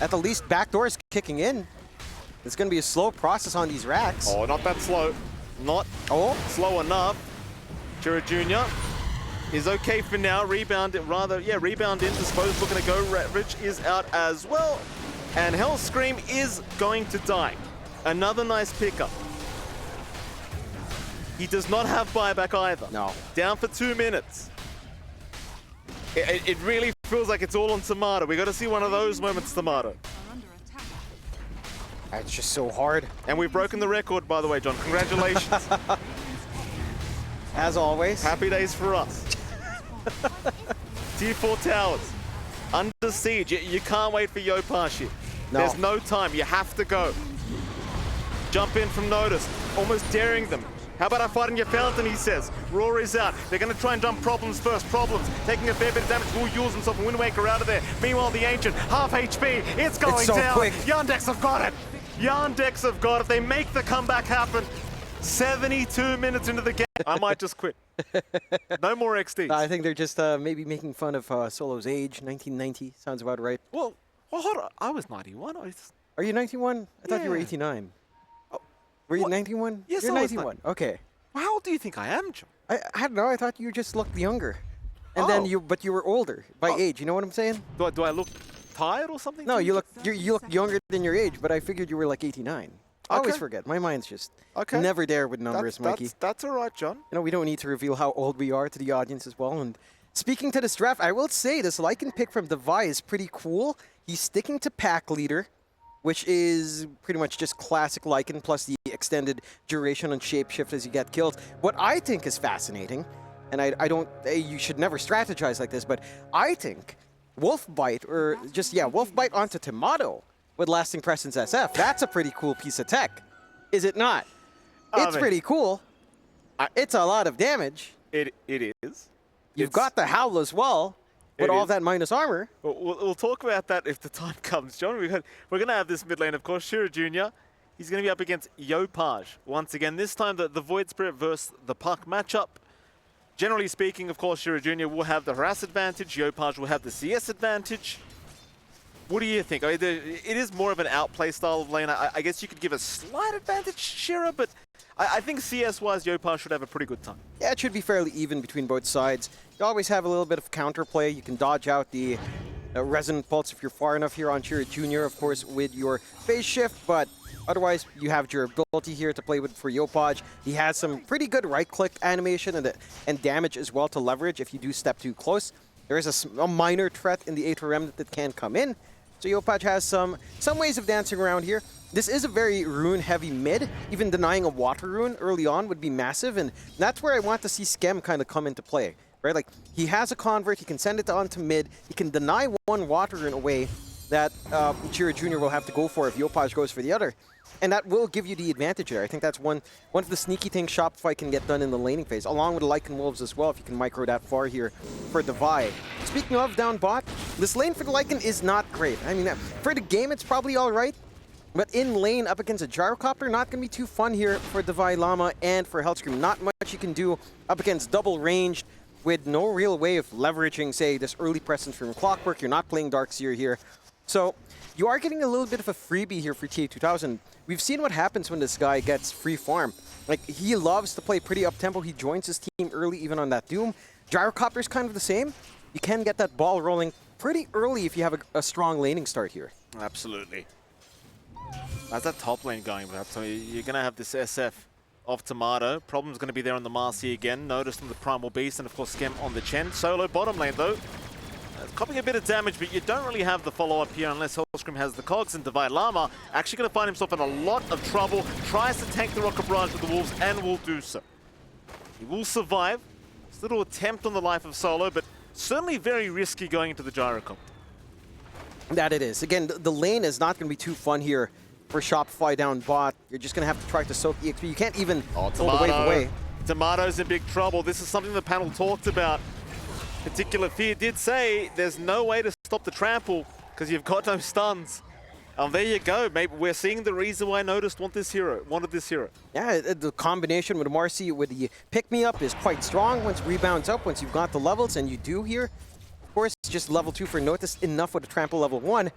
At the least, backdoor is kicking in. It's going to be a slow process on these racks. Oh, not that slow. Not slow enough. Chira Jr. is okay for now. Rebound in, Disposed looking to go. Ravage is out as well. And Hellscream is going to die. Another nice pickup. He does not have buyback either. No. Down for 2 minutes. It really feels like it's all on Tomato. We got to see one of those moments, Tomato. It's just so hard. And we've broken the record, by the way, John. Congratulations. As always. Happy days for us. Tier 4 towers. Under siege. You can't wait for Yopaj here. No. There's no time. You have to go. Jump in from Notice. Almost daring them. How about I fight in your fountain, he says. Roar is out. They're going to try and jump Problems first. Problems taking a fair bit of damage. Will use himself and Wind Waker out of there. Meanwhile, the Ancient, half HP. It's going so down. quick. Yandex have got it. Yandex have got it. They make the comeback happen. 72 minutes into the game. I might just quit. No more XD. I think they're just maybe making fun of Solo's age. 1990 sounds about right. Well, hold on. I was 91. Are you 91? I thought you were Yeah. 89. Were you 91? Yes, You're I was 91. Okay. How old do you think I am, John? I don't know. I thought you just looked younger. And then you were older by age. You know what I'm saying? Do I look tired or something? No, you look younger than your age, but I figured you were like 89. I always forget. My mind's just never there with numbers, Mikey. That's all right, John. You know, we don't need to reveal how old we are to the audience as well. And speaking to this draft, I will say this Lycan pick from Devi is pretty cool. He's sticking to pack leader, which is pretty much just classic Lycan plus the extended duration on shapeshift as you get killed. What I think is fascinating, and I don't, you should never strategize like this, but I think Wolf Bite, or just, yeah, Wolf Bite onto Tomato with Lasting Presence SF. That's a pretty cool piece of tech, is it not? It's pretty cool. It's a lot of damage. It is. You've got the Howl as well, with all that minus armor. We'll talk about that if the time comes, John. We're going to have this mid lane, of course. Shira Jr., he's going to be up against Yopaj once again. This time, the Void Spirit versus the Puck matchup. Generally speaking, of course, Shira Jr. will have the harass advantage. Yopaj will have the CS advantage. What do you think? I mean, it is more of an outplay style of lane. I guess you could give a slight advantage, Shira, but I think CS-wise, Yopaj should have a pretty good time. Yeah, it should be fairly even between both sides. You always have a little bit of counterplay. You can dodge out the Resonant Pulse if you're far enough here on Shira Jr., of course, with your phase shift, but otherwise, you have durability here to play with for Yopaj. He has some pretty good right-click animation and damage as well to leverage if you do step too close. There is a minor threat in the Aether Remnant that can come in. So Yopaj has some ways of dancing around here. This is a very rune-heavy mid. Even denying a water rune early on would be massive, and that's where I want to see Skem kind of come into play, right? Like, he has a convert, he can send it onto mid, he can deny one water rune away that Shira Jr. will have to go for if Yopaj goes for the other. And that will give you the advantage there. I think that's one of the sneaky things Shopify can get done in the laning phase, along with Lycan Wolves as well, if you can micro that far here for Divide. Speaking of down bot, this lane for the Lycan is not great. I mean, for the game, it's probably all right. But in lane up against a Gyrocopter, not going to be too fun here for Divide Llama and for Hellscream. Not much you can do up against double ranged with no real way of leveraging, say, this early presence from Clockwork. You're not playing Darkseer here. So you are getting a little bit of a freebie here for TA2000. We've seen what happens when this guy gets free farm. Like, he loves to play pretty up-tempo. He joins his team early, even on that Doom. Gyrocopter's kind of the same. You can get that ball rolling pretty early if you have a strong laning start here. Absolutely. How's that top lane going, perhaps? So you're going to have this SF of Tomato. Problem's going to be there on the Marcy again. Notice on the Primal Beast, and of course Skem on the Chen. Solo bottom lane, though. Copying a bit of damage, but you don't really have the follow-up here unless Hellscream has the cogs, and Divide Llama actually going to find himself in a lot of trouble. Tries to tank the Rocket Barrage with the Wolves and will do so. He will survive. It's a little attempt on the life of Solo, but certainly very risky going into the Gyrocopter. That it is. Again, the lane is not going to be too fun here for Shopify down bot. You're just going to have to try to soak EXP. You can't even hold the wave away. Tomato's in big trouble. This is something the panel talked about. Particular Fear did say there's no way to stop the trample because you've got no stuns. There you go. Maybe we're seeing the reason why Noticed wanted this hero. Yeah, the combination with Marcy with the pick-me-up is quite strong once rebounds up, once you've got the levels, and you do here. Of course, it's just level 2 for Noticed, enough with a trample level 1.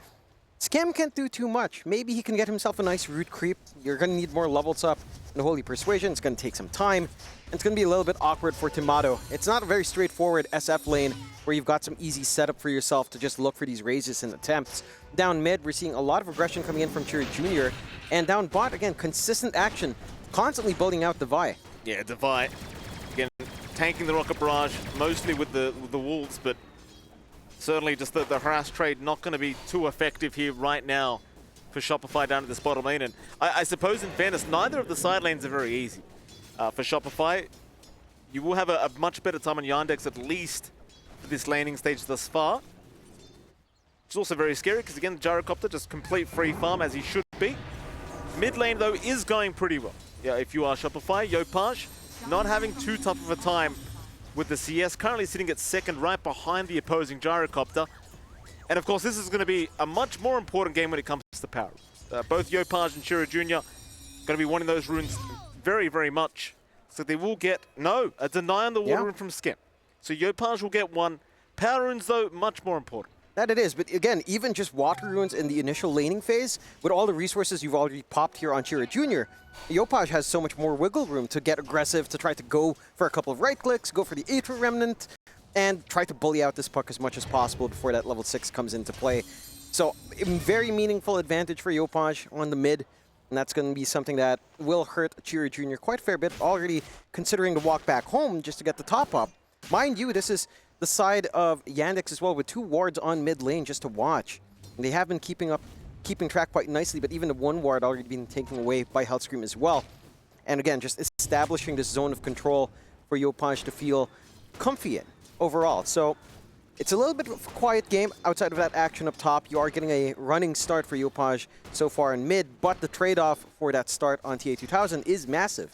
Skem can't do too much. Maybe he can get himself a nice root creep. You're going to need more levels up in the Holy Persuasion. It's going to take some time. And it's going to be a little bit awkward for Tomato. It's not a very straightforward SF lane where you've got some easy setup for yourself to just look for these raises and attempts. Down mid, we're seeing a lot of aggression coming in from Shira Jr. And down bot, again, consistent action, constantly building out Divide. Yeah, Divide. Again, tanking the Rocket Barrage, mostly with the Wolves, but certainly just the harass trade not going to be too effective here right now for Shopify down at this bottom lane. And I suppose, in fairness, neither of the side lanes are very easy. For Shopify, you will have a much better time on Yandex, at least for this laning stage thus far. It's also very scary because, again, the Gyrocopter just complete free farm as he should be. Mid lane, though, is going pretty well. Yeah, if you are Shopify, Yopaj not having too tough of a time with the CS, currently sitting at second right behind the opposing Gyrocopter. And of course, this is going to be a much more important game when it comes to power. Both Yopaj and Shira Jr. going to be wanting those runes very, very much. So they will get, a deny on the water rune from Skem. So Yopaj will get one. Power runes, though, much more important. That it is, but again, even just water runes in the initial laning phase, with all the resources you've already popped here on Shira Jr., Yopaj has so much more wiggle room to get aggressive, to try to go for a couple of right clicks, go for the Aether Remnant, and try to bully out this puck as much as possible before that level 6 comes into play. So, a very meaningful advantage for Yopaj on the mid, and that's going to be something that will hurt Shira Jr. quite a fair bit, already considering to walk back home just to get the top up. Mind you, this is the side of Yandex as well, with 2 wards on mid lane just to watch. And they have been keeping track quite nicely, but even the 1 ward already been taken away by Hellscream as well. And again, just establishing this zone of control for Yopaj to feel comfy in overall. So It's a little bit of a quiet game outside of that action up top. You are getting a running start for Yopaj so far in mid, but the trade-off for that start on TA2000 is massive.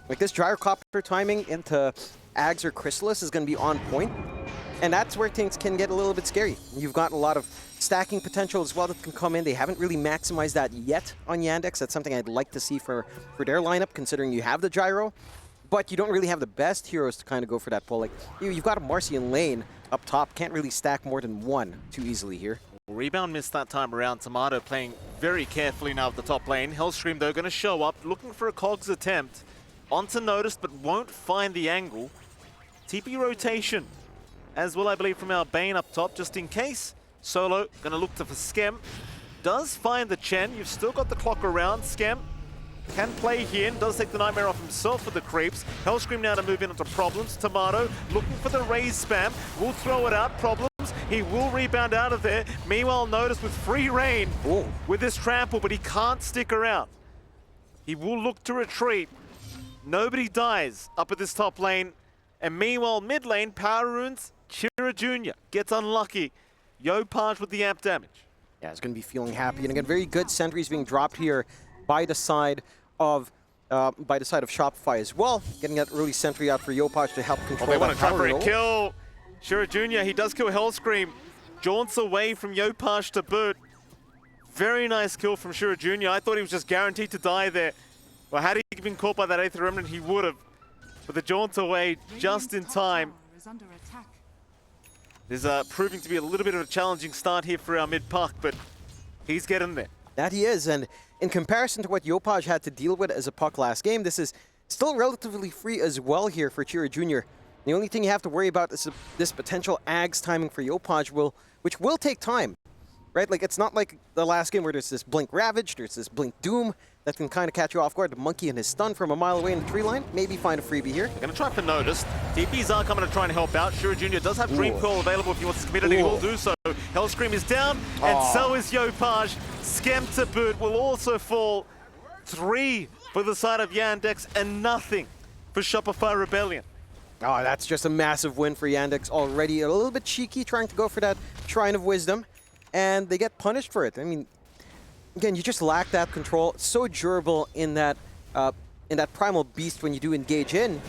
Like this gyrocopter timing into Ags or Chrysalis is going to be on point, and that's where things can get a little bit scary. You've got a lot of stacking potential as well that can come in. They haven't really maximized that yet on Yandex. That's something I'd like to see for their lineup, considering you have the gyro, but you don't really have the best heroes to kind of go for that pull. Like you've got a Marcian lane up top, can't really stack more than one too easily here. Rebound missed that time around. Tomato playing very carefully now at the top lane. Hellscream, though, going to show up, looking for a Cogs attempt. Onto Noticed, but won't find the angle. TP rotation, as well, I believe, from our Bane up top, just in case. Solo going to look for Skem. Does find the Chen. You've still got the clock around. Skem can play here and does take the Nightmare off himself with the creeps. Hellscream now to move in onto Problems. Tomato looking for the raise spam. Will throw it out. Problems. He will rebound out of there. Meanwhile, Notice with free reign with this trample, but he can't stick around. He will look to retreat. Nobody dies up at this top lane. And meanwhile, mid lane, Power Runes, Chira Jr. gets unlucky. Yopaj with the amp damage. Yeah, he's going to be feeling happy. And again, very good sentries being dropped here by the side of Shopify as well. Getting that early sentry out for Yopaj to help control they want that to try power for a roll. kill. Chira Jr., he does kill Hellscream. Jaunts away from Yopaj to boot. Very nice kill from Chira Jr. I thought he was just guaranteed to die there. Well, had he been caught by that 8th Remnant, he would have. But the jaunt away just in time. This is proving to be a little bit of a challenging start here for our mid-puck, but he's getting there. That he is, and in comparison to what Yopaj had to deal with as a puck last game, this is still relatively free as well here for Chira Jr. The only thing you have to worry about is this potential Ags timing for Yopaj, which will take time, right? Like, it's not like the last game where there's this Blink Ravage, there's this Blink Doom that can kind of catch you off guard. The Monkey and his stun from a mile away in the tree line. Maybe find a freebie here. They're going to try for Noticed. TPs are coming to try and help out. Shura Jr. does have Dream Call available if he wants to commit it. He will do so. Hellscream is down, and so is Yopaj. Skem to boot will also fall. 3 for the side of Yandex, and nothing for Shopify Rebellion. Oh, that's just a massive win for Yandex already. A little bit cheeky trying to go for that Shrine of Wisdom, and they get punished for it. I mean, again, you just lack that control. It's so durable in that Primal Beast when you do engage in.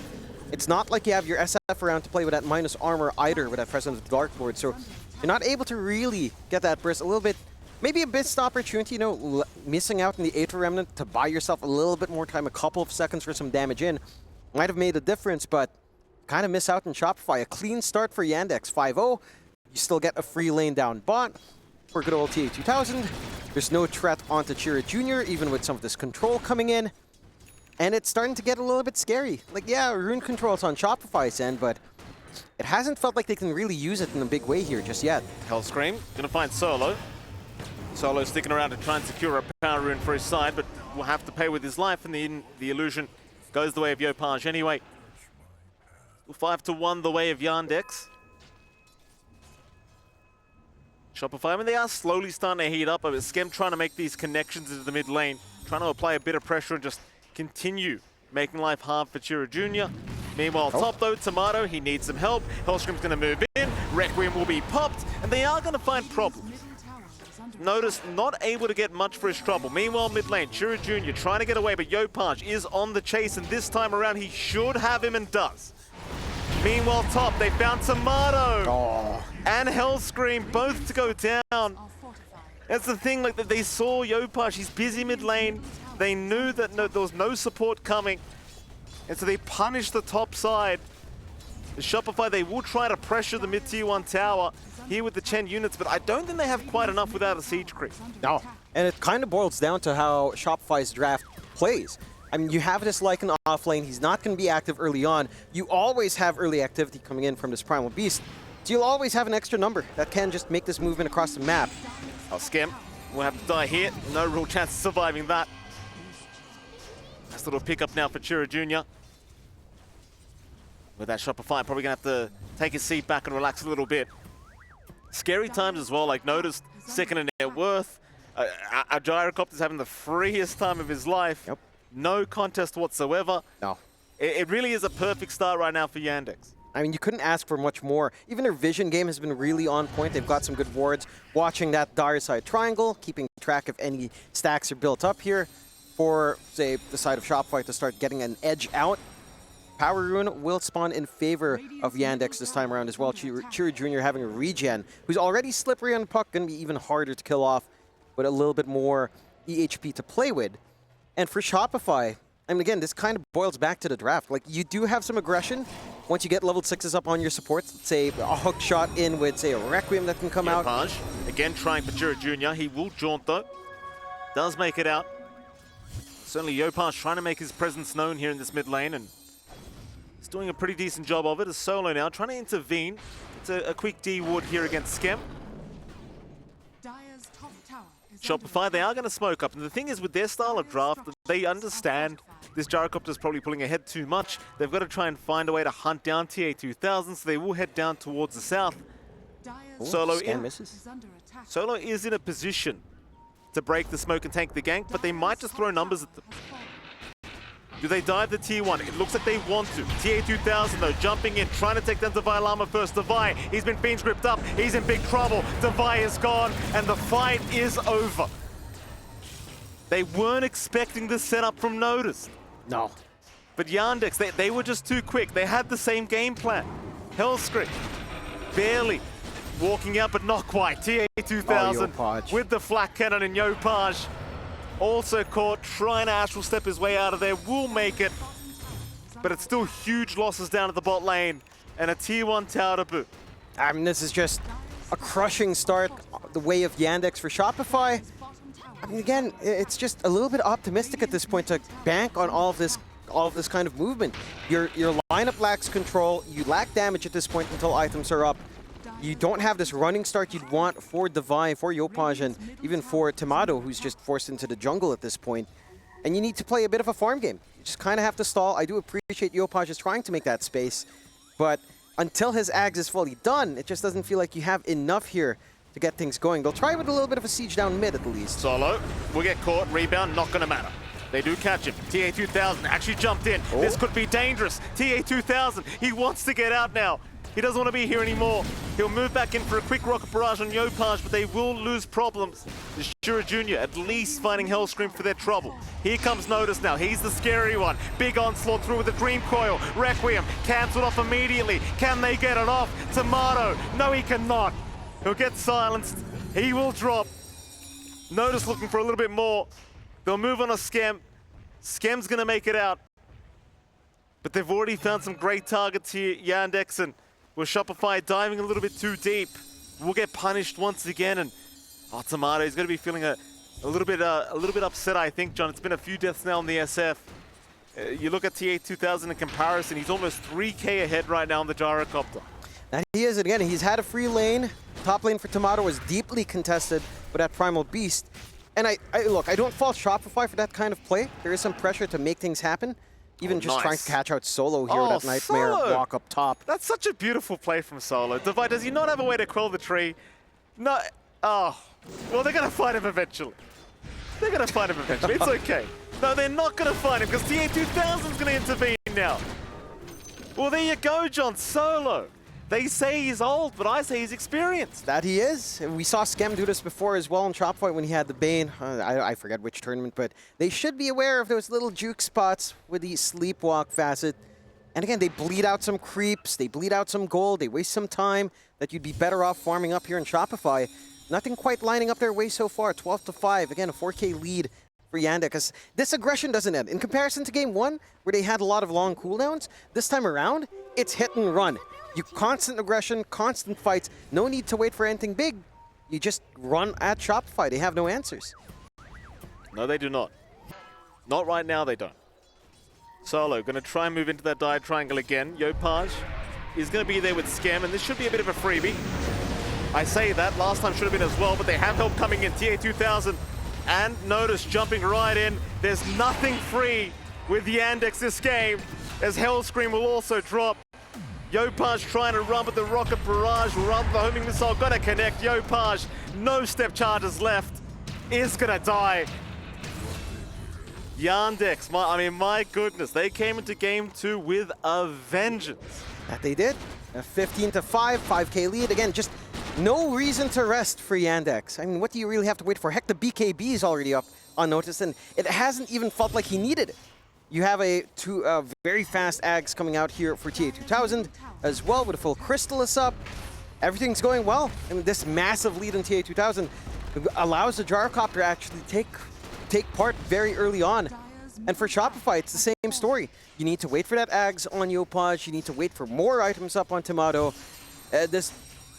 It's not like you have your SF around to play with that minus armor either with that Presence of Darkboard, so you're not able to really get that burst. A little bit, maybe a missed opportunity, you know, missing out in the 8th Remnant to buy yourself a little bit more time, a couple of seconds for some damage in. Might have made a difference, but kind of miss out in Shopify. A clean start for Yandex, 5-0. You still get a free lane down bot for good old TA2000. There's no threat onto Chira Jr., even with some of this control coming in. And it's starting to get a little bit scary. Like, yeah, rune control's on Shopify's end, but it hasn't felt like they can really use it in a big way here just yet. Hellscream gonna find Solo. Solo sticking around to try and secure a power rune for his side, but will have to pay with his life, and the illusion goes the way of Yopaj anyway. 5-1 the way of Yandex. Shopify, I mean, they are slowly starting to heat up. But Skem trying to make these connections into the mid lane, trying to apply a bit of pressure and just continue making life hard for Chira Jr. Meanwhile, top though, Tomato, he needs some help. Hellscream's going to move in. Requiem will be popped, and they are going to find problems. Notice not able to get much for his trouble. Meanwhile, mid lane, Chira Jr. trying to get away, but Yopaj is on the chase, and this time around he should have him and does. Meanwhile, top, they found Tomato and Hellscream both to go down. That's the thing, like, that they saw Yopaj, he's busy mid lane. They knew that there was no support coming, and so they punished the top side. The Shopify, they will try to pressure the mid tier 1 tower here with the Chen units, but I don't think they have quite enough without a siege creep. No, and it kind of boils down to how Shopify's draft plays. I mean, you have this Lycan off lane. He's not going to be active early on. You always have early activity coming in from this Primal Beast. So you'll always have an extra number that can just make this movement across the map. Skem will have to die here. No real chance of surviving that. Nice little pickup now for Chira Jr. With that Shopify, probably going to have to take his seat back and relax a little bit. Scary times as well, like Noticed, second in net worth. Our Gyrocopter's having the freest time of his life. Yep. No contest whatsoever. No. It really is a perfect start right now for Yandex. I mean, you couldn't ask for much more. Even their vision game has been really on point. They've got some good wards. Watching that dire side triangle, keeping track if any stacks are built up here for, say, the side of Shopify to start getting an edge out. Power Rune will spawn in favor of Yandex this time around as well. Chiri Jr. having a regen, who's already slippery on the puck, going to be even harder to kill off, but a little bit more EHP to play with. And for Shopify, I mean, again, this kind of boils back to the draft. Like, you do have some aggression once you get level 6s up on your supports. Let's say a hook shot in with, say, a Requiem that can come out. Page, again trying for Chiri Jr. He will jaunt, though. Does make it out. Certainly Yopaj trying to make his presence known here in this mid lane, and he's doing a pretty decent job of it. As Solo now trying to intervene. It's a quick D ward here against Skem. Shopify, they are going to smoke up. And the thing is, with their style of draft, they understand this Gyrocopter's probably pulling ahead too much. They've got to try and find a way to hunt down TA2000, so they will head down towards the south. Ooh, Solo is in a position to break the smoke and tank the gank, but they might just throw numbers at them. Do they dive the T1? It looks like they want to. TA2000 though, jumping in, trying to take down Divai Lama first. Divai, he's been Fiends gripped up, he's in big trouble. Divai is gone, and the fight is over. They weren't expecting this setup from Notice. No. But Yandex, they were just too quick. They had the same game plan. Hellscream, barely walking out, but not quite. TA2000 with the flak cannon, and Yopaj also caught, trying to astral step his way out of there, will make it, but it's still huge losses down at the bot lane, and a tier 1 tower to boot. I mean, this is just a crushing start the way of Yandex for Shopify. I mean, again, it's just a little bit optimistic at this point to bank on all of this kind of movement. Your lineup lacks control, you lack damage at this point until items are up. You don't have this running start you'd want for Divine, for Yopaj, and even for Tomato, who's just forced into the jungle at this point. And you need to play a bit of a farm game. You just kind of have to stall. I do appreciate Yopaj is trying to make that space, but until his Ags is fully done, it just doesn't feel like you have enough here to get things going. They'll try with a little bit of a siege down mid at least. Solo will get caught, rebound, not going to matter. They do catch him. TA2000 actually jumped in. Oh. This could be dangerous. TA2000, he wants to get out now. He doesn't want to be here anymore. He'll move back in for a quick rocket barrage on Yopaj, but they will lose problems. The Shura Jr. at least finding Hellscream for their trouble. Here comes Notice now. He's the scary one. Big onslaught through with the Dream Coil. Requiem cancelled off immediately. Can they get it off? Tomato. No, he cannot. He'll get silenced. He will drop. Notice looking for a little bit more. They'll move on a Skem. Skem's going to make it out. But they've already found some great targets here, Yandex, and with Shopify diving a little bit too deep, we'll get punished once again. And Tomato is going to be feeling a little bit upset, I think, John. It's been a few deaths now in the SF. You look at TA2000 in comparison, he's almost 3K ahead right now on the Gyrocopter. Now he is, again, he's had a free lane. Top lane for Tomato was deeply contested with that Primal Beast. And look, I don't fault Shopify for that kind of play. There is some pressure to make things happen. Even just trying to catch out Solo here with that Nightmare walk up top. That's such a beautiful play from Solo. Divide, does he not have a way to quell the tree? No. Oh. Well, they're going to fight him eventually. They're going to fight him eventually. It's okay. No, they're not going to fight him because TA2000's going to intervene now. Well, there you go, John. Solo. They say he's old, but I say he's experienced. That he is. We saw Skem do this before as well in Shopify when he had the Bane. I forget which tournament, but they should be aware of those little juke spots with the Sleepwalk facet. And again, they bleed out some creeps, they bleed out some gold, they waste some time that you'd be better off farming up here in Shopify. Nothing quite lining up their way so far. 12-5. Again, a 4K lead for Yandex. This aggression doesn't end. In comparison to Game 1, where they had a lot of long cooldowns, this time around, it's hit and run. You constant aggression, constant fights, no need to wait for anything big. You just run at Shopify. They have no answers. No, they do not. Not right now, they don't. Solo going to try and move into that dire triangle again. Yopaj is going to be there with Skem, and this should be a bit of a freebie. I say that, last time should have been as well, but they have help coming in. TA2000 and Notice jumping right in. There's nothing free with Yandex this game, as Hellscream will also drop. Yopaj trying to run, but the rocket barrage rather than the homing missile gonna connect. Yopaj, no step charges left, is gonna die. Yandex, my goodness, they came into game 2 with a vengeance. That they did. A 15-5, 5K lead. Again, just no reason to rest for Yandex. I mean, what do you really have to wait for? Heck, the BKB is already up on notice, and it hasn't even felt like he needed it. You have two very fast Ags coming out here for TA2000 as well, with a full Crystallis up. Everything's going well. I mean, this massive lead in TA2000 allows the Gyrocopter to actually take part very early on. And for Shopify, it's the same story. You need to wait for that Ags on Yopaj. You need to wait for more items up on Tomato. This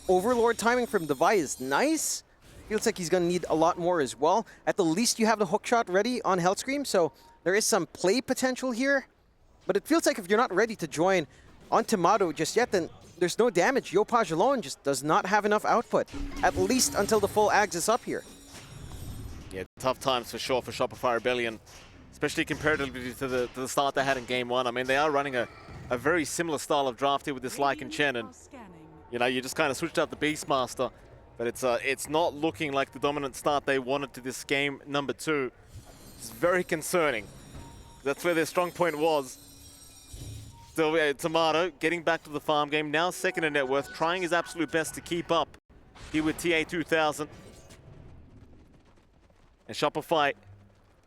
Overlord timing from Devi is nice. Feels like he's going to need a lot more as well. At the least, you have the hookshot ready on Hellscream, so there is some play potential here. But it feels like if you're not ready to join on Tomato just yet, then there's no damage. Yopaj alone just does not have enough output, at least until the full Ags is up here. Yeah, tough times for sure for Shopify Rebellion, especially comparatively to the start they had in Game 1. I mean, they are running a very similar style of draft here with this Lycan Chen, and you know, you just kind of switched out the Beastmaster, but it's not looking like the dominant start they wanted to this game number 2. It's very concerning. That's where their strong point was. So Tomato getting back to the farm game, now second in net worth, trying his absolute best to keep up here with TA2000. And Shopify, I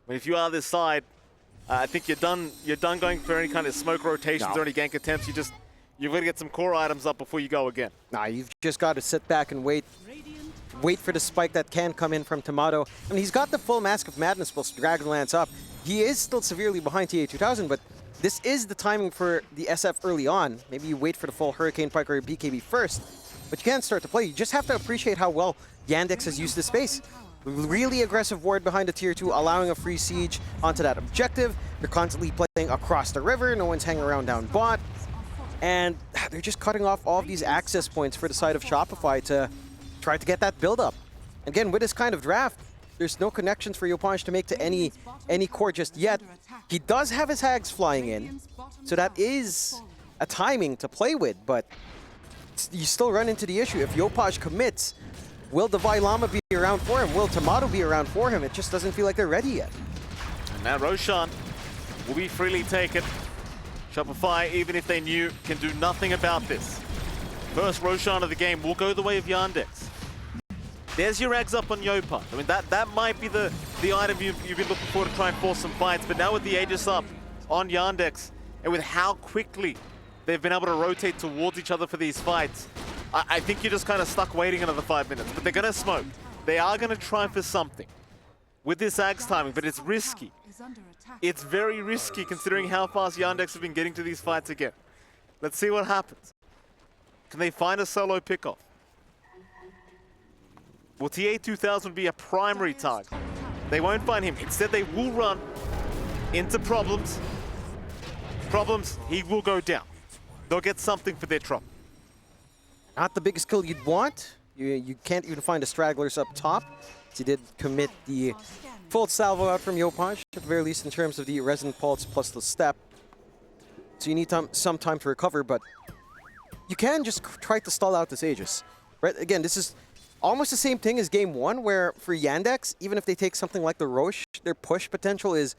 mean, if you are this side, I think you're done going for any kind of smoke rotations or any gank attempts. You've got to get some core items up before you go again. Nah, you've just got to sit back and wait for the spike that can come in from Tomato. I mean, he's got the full Mask of Madness plus Dragonlance up. He is still severely behind TA2000, but this is the timing for the SF early on. Maybe you wait for the full Hurricane Pike or BKB first, but you can't start to play. You just have to appreciate how well Yandex has used the space. Really aggressive ward behind the tier 2, allowing a free siege onto that objective. They're constantly playing across the river. No one's hanging around down bot. And they're just cutting off all of these access points for the side of Shopify to try to get that build-up. Again, with this kind of draft, there's no connections for Yopaj to make to any core just yet. He does have his Hags flying in, so that is a timing to play with, but you still run into the issue. If Yopaj commits, will Devi Llama be around for him? Will Tomato be around for him? It just doesn't feel like they're ready yet. And now Roshan will be freely taken. Shopify, even if they knew, can do nothing about this. First Roshan of the game will go the way of Yandex. There's your Ags up on Yopaj. I mean, that might be the item you've been looking for to try and force some fights, but now with the Aegis up on Yandex, and with how quickly they've been able to rotate towards each other for these fights, I think you're just kind of stuck waiting another 5 minutes. But they're going to smoke. They are going to try for something with this Ags timing, but it's risky. It's very risky considering how fast Yandex have been getting to these fights again. Let's see what happens. Can they find a solo pickoff? Will TA2000 be a primary target? They won't find him. Instead, they will run into problems. He will go down. They'll get something for their trouble. Not the biggest kill you'd want. You can't even find the stragglers up top. He did commit the full salvo out from Yopaj, at the very least in terms of the Resonant Pulse plus the step. So you need some time to recover, but you can just try to stall out this Aegis. Right? Again, this is almost the same thing as Game 1, where for Yandex, even if they take something like the Roche, their push potential is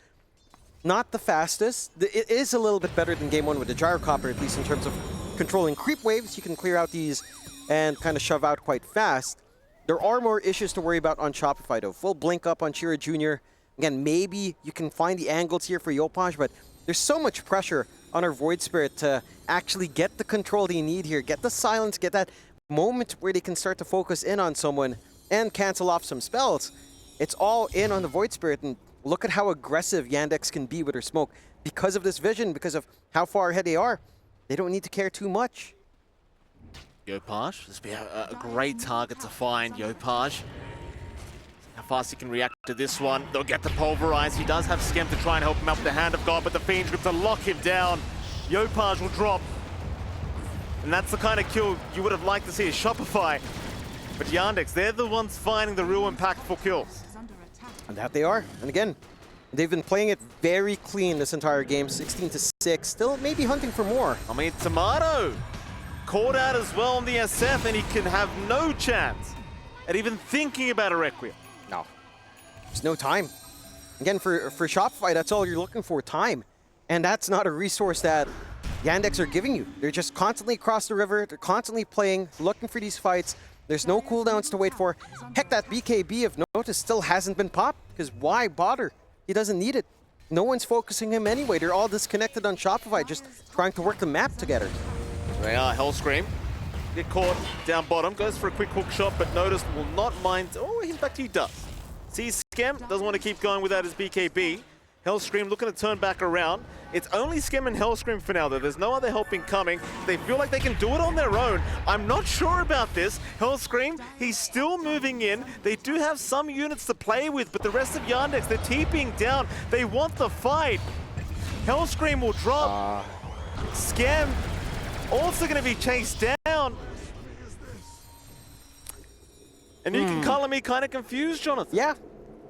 not the fastest. It is a little bit better than Game 1 with the Gyrocopter, at least in terms of controlling creep waves. You can clear out these and kind of shove out quite fast. There are more issues to worry about on Shopify, though. Full blink up on Chira Jr. Again, maybe you can find the angles here for Yopaj, but there's so much pressure on our Void Spirit to actually get the control they need here, get the silence, get that moment where they can start to focus in on someone and cancel off some spells. It's all in on the Void Spirit, and look at how aggressive Yandex can be with her smoke. Because of this vision, because of how far ahead they are, they don't need to care too much. Yopaj, this would be a great target to find, Yopaj. How fast he can react to this one. They'll get the Pulverize. He does have Skem to try and help him out with the Hand of God, but the Fiend's Grip to lock him down. Yopaj will drop. And that's the kind of kill you would have liked to see as Shopify. But Yandex, they're the ones finding the real impactful kills. And that they are. And again, they've been playing it very clean this entire game, 16-6. Still maybe hunting for more. I mean, Tomato caught out as well on the SF, and he can have no chance at even thinking about a Requiem. No. There's no time. Again, for Shopify, that's all you're looking for, time. And that's not a resource that Yandex are giving you. They're just constantly across the river. They're constantly playing, looking for these fights. There's no cooldowns to wait for. Heck, that BKB of notice still hasn't been popped, because why bother? He doesn't need it. No one's focusing him anyway. They're all disconnected on Shopify, just trying to work the map together. They are. Hellscream. Get caught down bottom. Goes for a quick hook shot, but Notice will not mind. Oh, in fact, he does. Sees Skem. Doesn't want to keep going without his BKB. Hellscream looking to turn back around. It's only Skem and Hellscream for now, though. There's no other help incoming. They feel like they can do it on their own. I'm not sure about this. Hellscream, he's still moving in. They do have some units to play with, but the rest of Yandex, they're TPing down. They want the fight. Hellscream will drop. Skem also going to be chased down. And you can color me kind of confused, Jonathan. Yeah,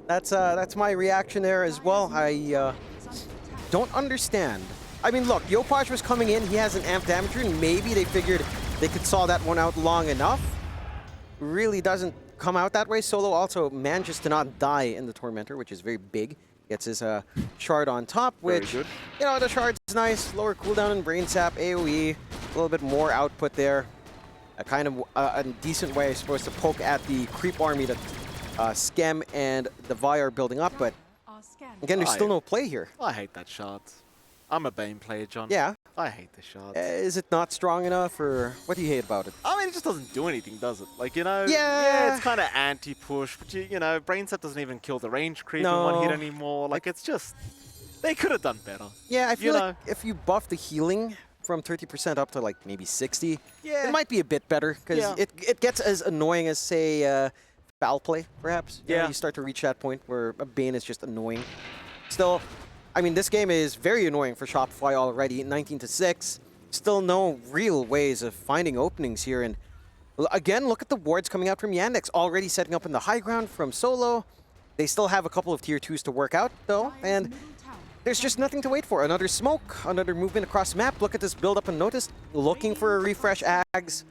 that's my reaction there as well. I don't understand. I mean, look, Yopaj was coming in. He has an amp damager, and maybe they figured they could saw that one out long enough. Really doesn't come out that way. Solo also manages to not die in the Tormentor, which is very big. Gets his shard on top, which, you know, the shard's nice. Lower cooldown and brain sap, AoE, a little bit more output there. A kind of a decent way, I suppose, to poke at the creep army that Skem and the Vi are building up, but again, there's still no play here. I hate that shard. I'm a Bane player, John. Yeah. I hate the shard. Is it not strong enough, or what do you hate about it? I mean, it just doesn't do anything, does it? Like, you know, yeah it's kind of anti-push, but you know, brain sap doesn't even kill the range creep in one hit anymore. Like, it's just, they could have done better. Yeah, I feel like if you buff the healing from 30% up to like maybe 60, it might be a bit better, because it gets as annoying as, say, foul play, perhaps. You know, you start to reach that point where a Bane is just annoying. Still, I mean, this game is very annoying for Shopify already, 19-6. Still no real ways of finding openings here. And again, look at the wards coming out from Yandex, already setting up in the high ground from Solo. They still have a couple of tier 2s to work out, though, and there's just nothing to wait for. Another smoke, another movement across the map. Look at this build up and notice, looking for a refresh Ags.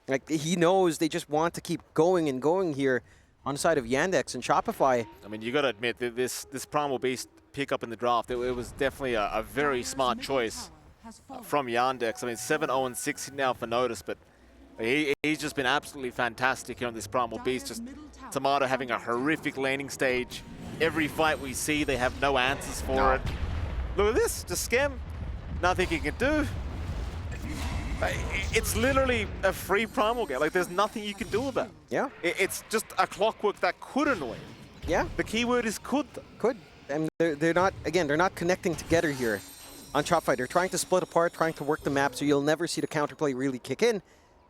Like, he knows they just want to keep going and going here on the side of Yandex and Shopify. I mean, you got to admit that this Primal Beast pick up in the draft, it was definitely a very smart choice from Yandex. I mean, 7-0-6 now for Notice, but he's just been absolutely fantastic here on this Primal Beast. Just Tomato having a horrific laning stage. Every fight we see, they have no answers for it. Look at this, just Skem. Nothing he can do. It's literally a free Primal game. Like, there's nothing you can do about it. Yeah. It's just a clockwork that could annoy him. Yeah. The keyword is could. Could. And they're not, again, they're not connecting together here on Shopify. They're trying to split apart, trying to work the map, so you'll never see the counterplay really kick in.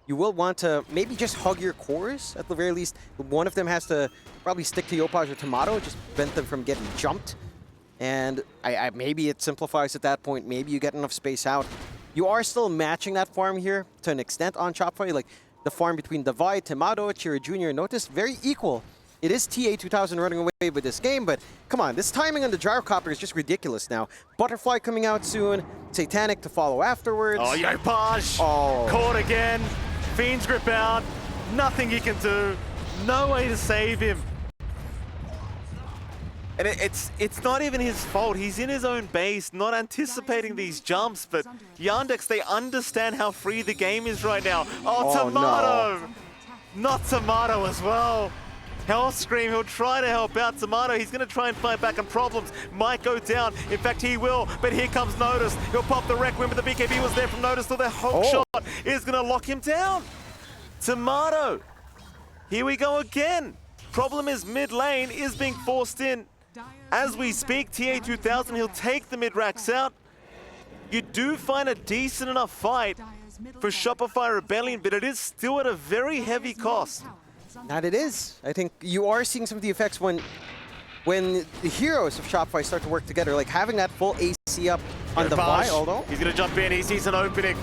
You will want to maybe just hug your cores, at the very least. One of them has to probably stick to Yopaj or Tomato, just prevent them from getting jumped. And maybe it simplifies at that point. Maybe you get enough space out. You are still matching that farm here to an extent on Shopify. Like, the farm between Devi, Tomato, Chira Jr., Notice, very equal. It is TA2000 running away with this game, but come on, this timing on the gyrocopter is just ridiculous now. Butterfly coming out soon, Satanic to follow afterwards. Oh, Yopaj! Caught again. Fiend's grip out. Nothing he can do. No way to save him. And it's not even his fault. He's in his own base, not anticipating these jumps, but Yandex, they understand how free the game is right now. Oh, Tomato! No. Not Tomato as well. Hellscream, he'll try to help out Tomato. He's going to try and fight back on problems. Might go down. In fact, he will. But here comes Notice. He'll pop the Requiem, but the BKB was there from Notice, so the hook shot is going to lock him down. Tomato. Here we go again. Problem is mid lane is being forced in. As we speak, TA2000, he'll take the mid-racks out. You do find a decent enough fight for Shopify Rebellion, but it is still at a very heavy cost. That it is. I think you are seeing some of the effects when the heroes of Shopify start to work together, like having that full AC up on the Vi, although. He's going to jump in, he sees an opening.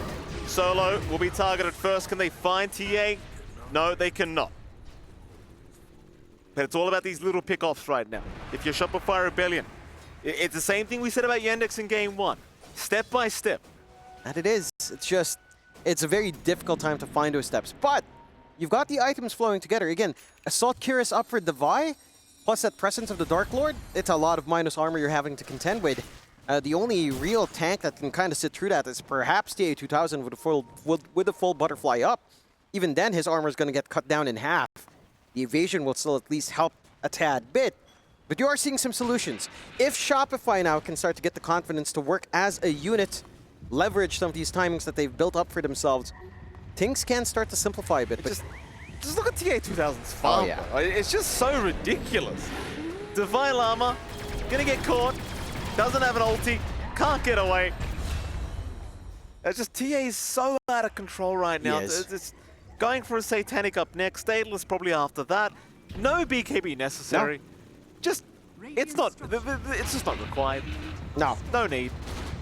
Solo will be targeted first. Can they find TA? No, they cannot. But it's all about these little pickoffs right now. If you're Shopify Rebellion, it's the same thing we said about Yandex in game 1. Step by step. And it is. It's just, it's a very difficult time to find those steps. But you've got the items flowing together. Again, Assault Cuirass up for Devi, plus that presence of the Dark Lord. It's a lot of minus armor you're having to contend with. The only real tank that can kind of sit through that is perhaps TA2000 with a full butterfly up. Even then, his armor is going to get cut down in half. The evasion will still at least help a tad bit. But you are seeing some solutions. If Shopify now can start to get the confidence to work as a unit, leverage some of these timings that they've built up for themselves, things can start to simplify a bit. But just look at TA2000's farm. Oh, yeah. Bro. It's just so ridiculous. Divine Llama, gonna get caught, doesn't have an ulti, can't get away. It's just TA is so out of control right now. It's going for a Satanic up next, Daedalus probably after that. No BKB necessary. No. It's just not required. No. No need.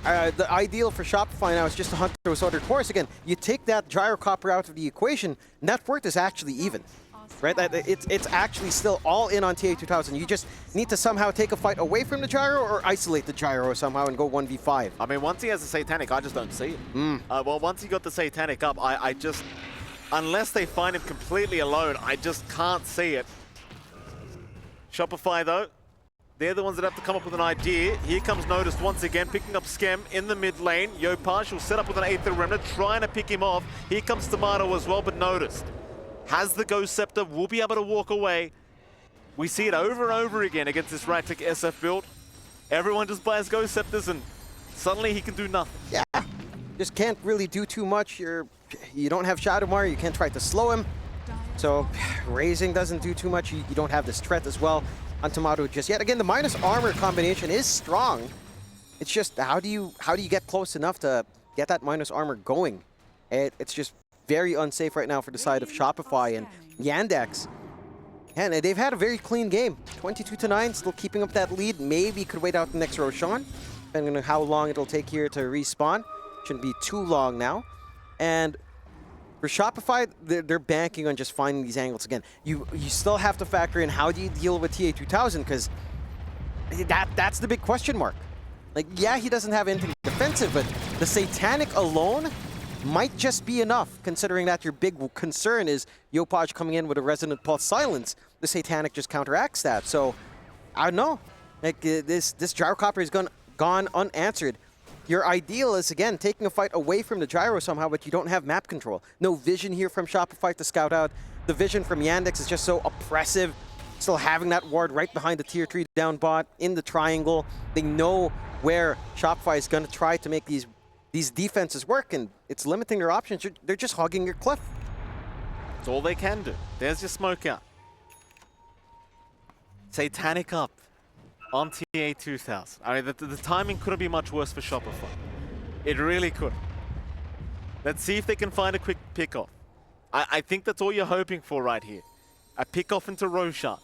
The ideal for Shopify now is just to hunt those other cores. Again, you take that gyrocopter out of the equation, net worth is actually even. Right? It's actually still all in on TA2000. You just need to somehow take a fight away from the gyro or isolate the gyro somehow and go 1v5. I mean, once he has a Satanic, I just don't see it. Well, once he got the Satanic up, I just... Unless they find him completely alone, I just can't see it. Shopify, though, they're the ones that have to come up with an idea. Here comes Noticed once again, picking up Skem in the mid lane. Yopaj will set up with an 8th Remnant, trying to pick him off. Here comes Tomato as well, but Noticed has the Ghost Scepter, will be able to walk away. We see it over and over again against this right-click SF build. Everyone just buys Ghost Scepters and suddenly he can do nothing. Yeah, just can't really do too much. You don't have Shadowmar, you can't try to slow him. So raising doesn't do too much. You don't have this threat as well on Tomato just yet. Again, the minus armor combination is strong. It's just how do you get close enough to get that minus armor going? It's just very unsafe right now for the side of Shopify and Yandex. And they've had a very clean game. 22-9, still keeping up that lead. Maybe could wait out the next Roshan, depending on how long it'll take here to respawn. Shouldn't be too long now. And for Shopify, they're banking on just finding these angles again. You still have to factor in how do you deal with TA2000, because that's the big question mark. Like, yeah, he doesn't have anything defensive, but the Satanic alone might just be enough, considering that your big concern is Yopaj coming in with a Resonant Pulse Silence. The Satanic just counteracts that. So, I don't know. Like, this Gyrocopter is gone unanswered. Your ideal is, again, taking a fight away from the gyro somehow, but you don't have map control. No vision here from Shopify to scout out. The vision from Yandex is just so oppressive. Still having that ward right behind the tier 3 down bot in the triangle. They know where Shopify is going to try to make these defenses work, and it's limiting their options. They're just hogging your cliff. That's all they can do. There's your smoke out. Satanic up on TA2000. I mean, the timing couldn't be much worse for Shopify. It really could. Let's see if they can find a quick pick-off. I think that's all you're hoping for right here. A pick-off into Roshan.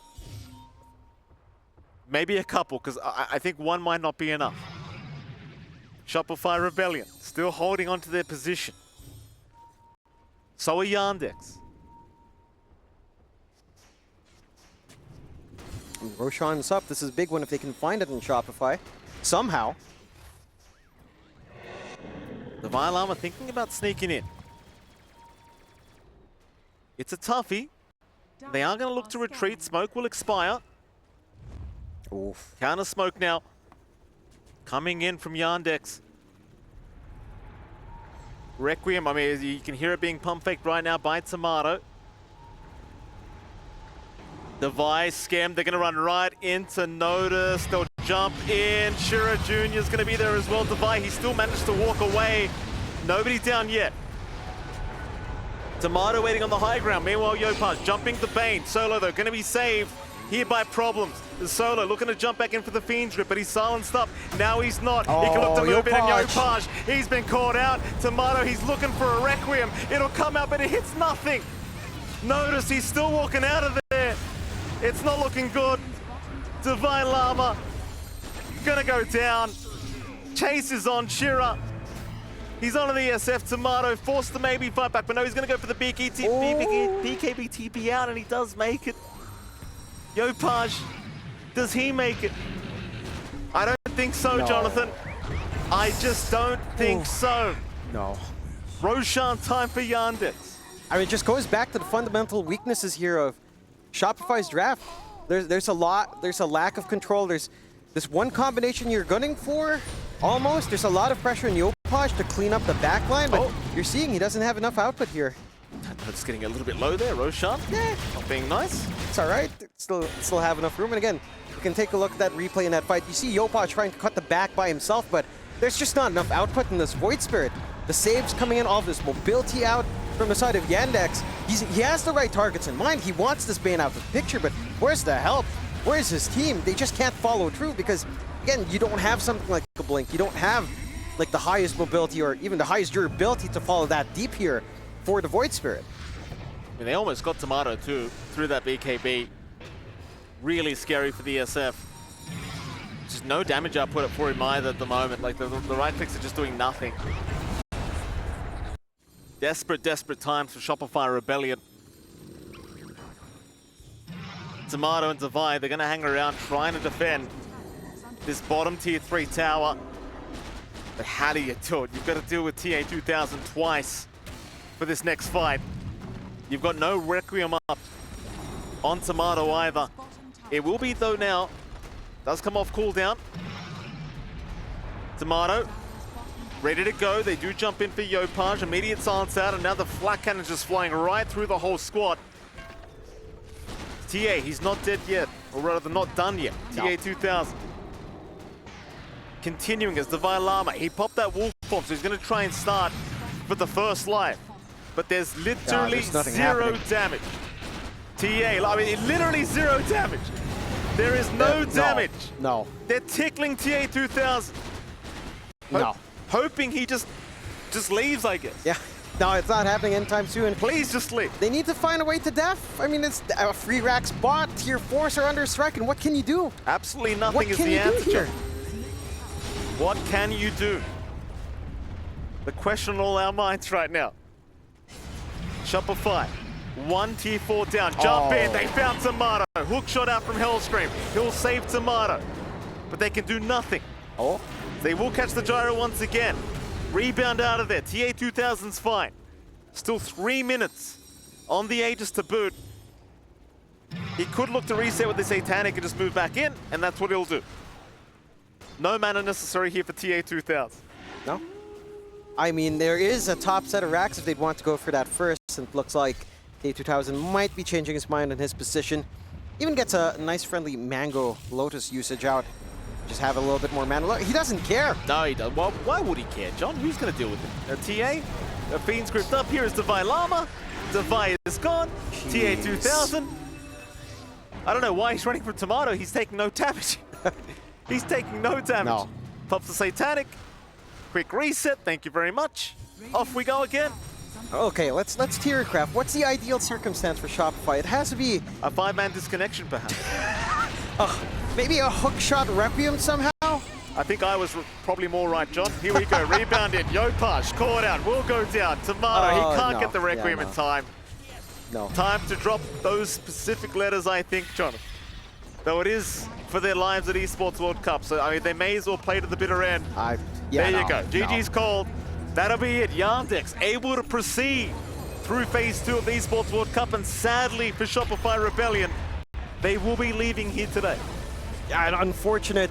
Maybe a couple, because I think one might not be enough. Shopify Rebellion, still holding on to their position. So are Yandex. Roshan's up. This is a big one if they can find it in Shopify. Somehow. The Vile Armor thinking about sneaking in. It's a toughie. They are going to look to retreat. Smoke will expire. Oof. Counter smoke now. Coming in from Yandex. Requiem, I mean, you can hear it being pump faked right now by Tomato. Device, Skem, they're going to run right into Notice. They'll jump in. Shira Jr. is going to be there as well. Device, he still managed to walk away. Nobody down yet. Tomato waiting on the high ground. Meanwhile, Yopaj jumping the Bane. Solo, though, going to be saved here by Problems. Solo looking to jump back in for the Fiend's Grip, but he's silenced up. Now he's not. He can look to move in, and Yopaj, he's been caught out. Tomato, he's looking for a Requiem. It'll come out, but it hits nothing. Notice he's still walking out of there. It's not looking good. Divine Llama gonna go down. Chase is on Shira. He's on the SF. Tomato forced to maybe fight back, but no, he's gonna go for the BKB TP out, and he does make it. Yopaj, does he make it? I don't think so, no. Jonathan. I just don't think so. No. Roshan time for Yandex. I mean, it just goes back to the fundamental weaknesses here of Shopify's draft. There's a lack of control. There's this one combination you're gunning for, Almost. There's a lot of pressure in Yopaj to clean up the back line, but you're seeing he doesn't have enough output here. It's getting a little bit low there, Roshan. Yeah. Not being nice. It's all right. Still have enough room. And again, you can take a look at that replay in that fight. You see Yopaj trying to cut the back by himself, but there's just not enough output in this Void Spirit. The saves coming in, all of this mobility out from the side of Yandex. He has the right targets in mind. He wants this Bane out of the picture, but where's the help? Where's his team? They just can't follow through because, again, you don't have something like a Blink. You don't have like the highest mobility or even the highest durability to follow that deep here for the Void Spirit. I mean, they almost got Tomato too through that BKB. Really scary for the SF. Just no damage output for him either at the moment. Like the right clicks are just doing nothing. Desperate, desperate times for Shopify Rebellion. Tomato and Divide, they're going to hang around trying to defend this bottom tier 3 tower. But how do you do it? You've got to deal with TA2000 twice for this next fight. You've got no Requiem up on Tomato either. It will be though now. Does come off cooldown. Tomato ready to go. They do jump in for Yopaj. Immediate silence out, and now the flak cannon just flying right through the whole squad. TA, he's not dead yet, or rather not done yet. No. TA2000. Continuing as Divine Llama. He popped that wolf bomb, so he's going to try and start for the first life. But there's literally zero damage. TA, I mean, literally zero damage. There is no damage. No. They're tickling TA2000. No. Hoping he just leaves, I guess. Yeah. No, it's not happening anytime soon. Please just leave. They need to find a way to def. I mean, it's a free rack spot. Tier 4s are under strike, and what can you do? Absolutely nothing is the answer. Here? What can you do? The question on all our minds right now. Shopify, 1 tier 4 down. Jump in. They found Tomato. Hook shot out from Hellscream. He'll save Tomato. But they can do nothing. Oh. They will catch the gyro once again. Rebound out of there. TA2000's fine. Still 3 minutes on the Aegis to boot. He could look to reset with the Satanic and just move back in, and that's what he'll do. No mana necessary here for TA2000. No. I mean, there is a top set of racks if they'd want to go for that first, and it looks like TA2000 might be changing his mind on his position. Even gets a nice friendly Mango Lotus usage out. Just have a little bit more mana. Look, he doesn't care. No, he doesn't. Well, why would he care, John? Who's going to deal with him? TA? The Fiend's gripped up. Here is Divine Llama. Divine is gone. Jeez. TA2000. I don't know why he's running from Tomato. He's taking no damage. He's taking no damage. No. Pops the Satanic. Quick reset. Thank you very much. Off we go again. Okay, let's tier craft. What's the ideal circumstance for Shopify? It has to be a 5-man disconnection, perhaps. Maybe a hook shot Requiem somehow? I think I was probably more right, John. Here we go. Rebound in. Yopaj caught out. Will go down. Tomato. He can't get the Requiem in time. No. Time to drop those specific letters, I think, John. Though it is for their lives at Esports World Cup. So, I mean, they may as well play to the bitter end. There you go. GG's called. That'll be it. Yandex able to proceed through Phase 2 of the Esports World Cup. And sadly for Shopify Rebellion, they will be leaving here today. Yeah, an unfortunate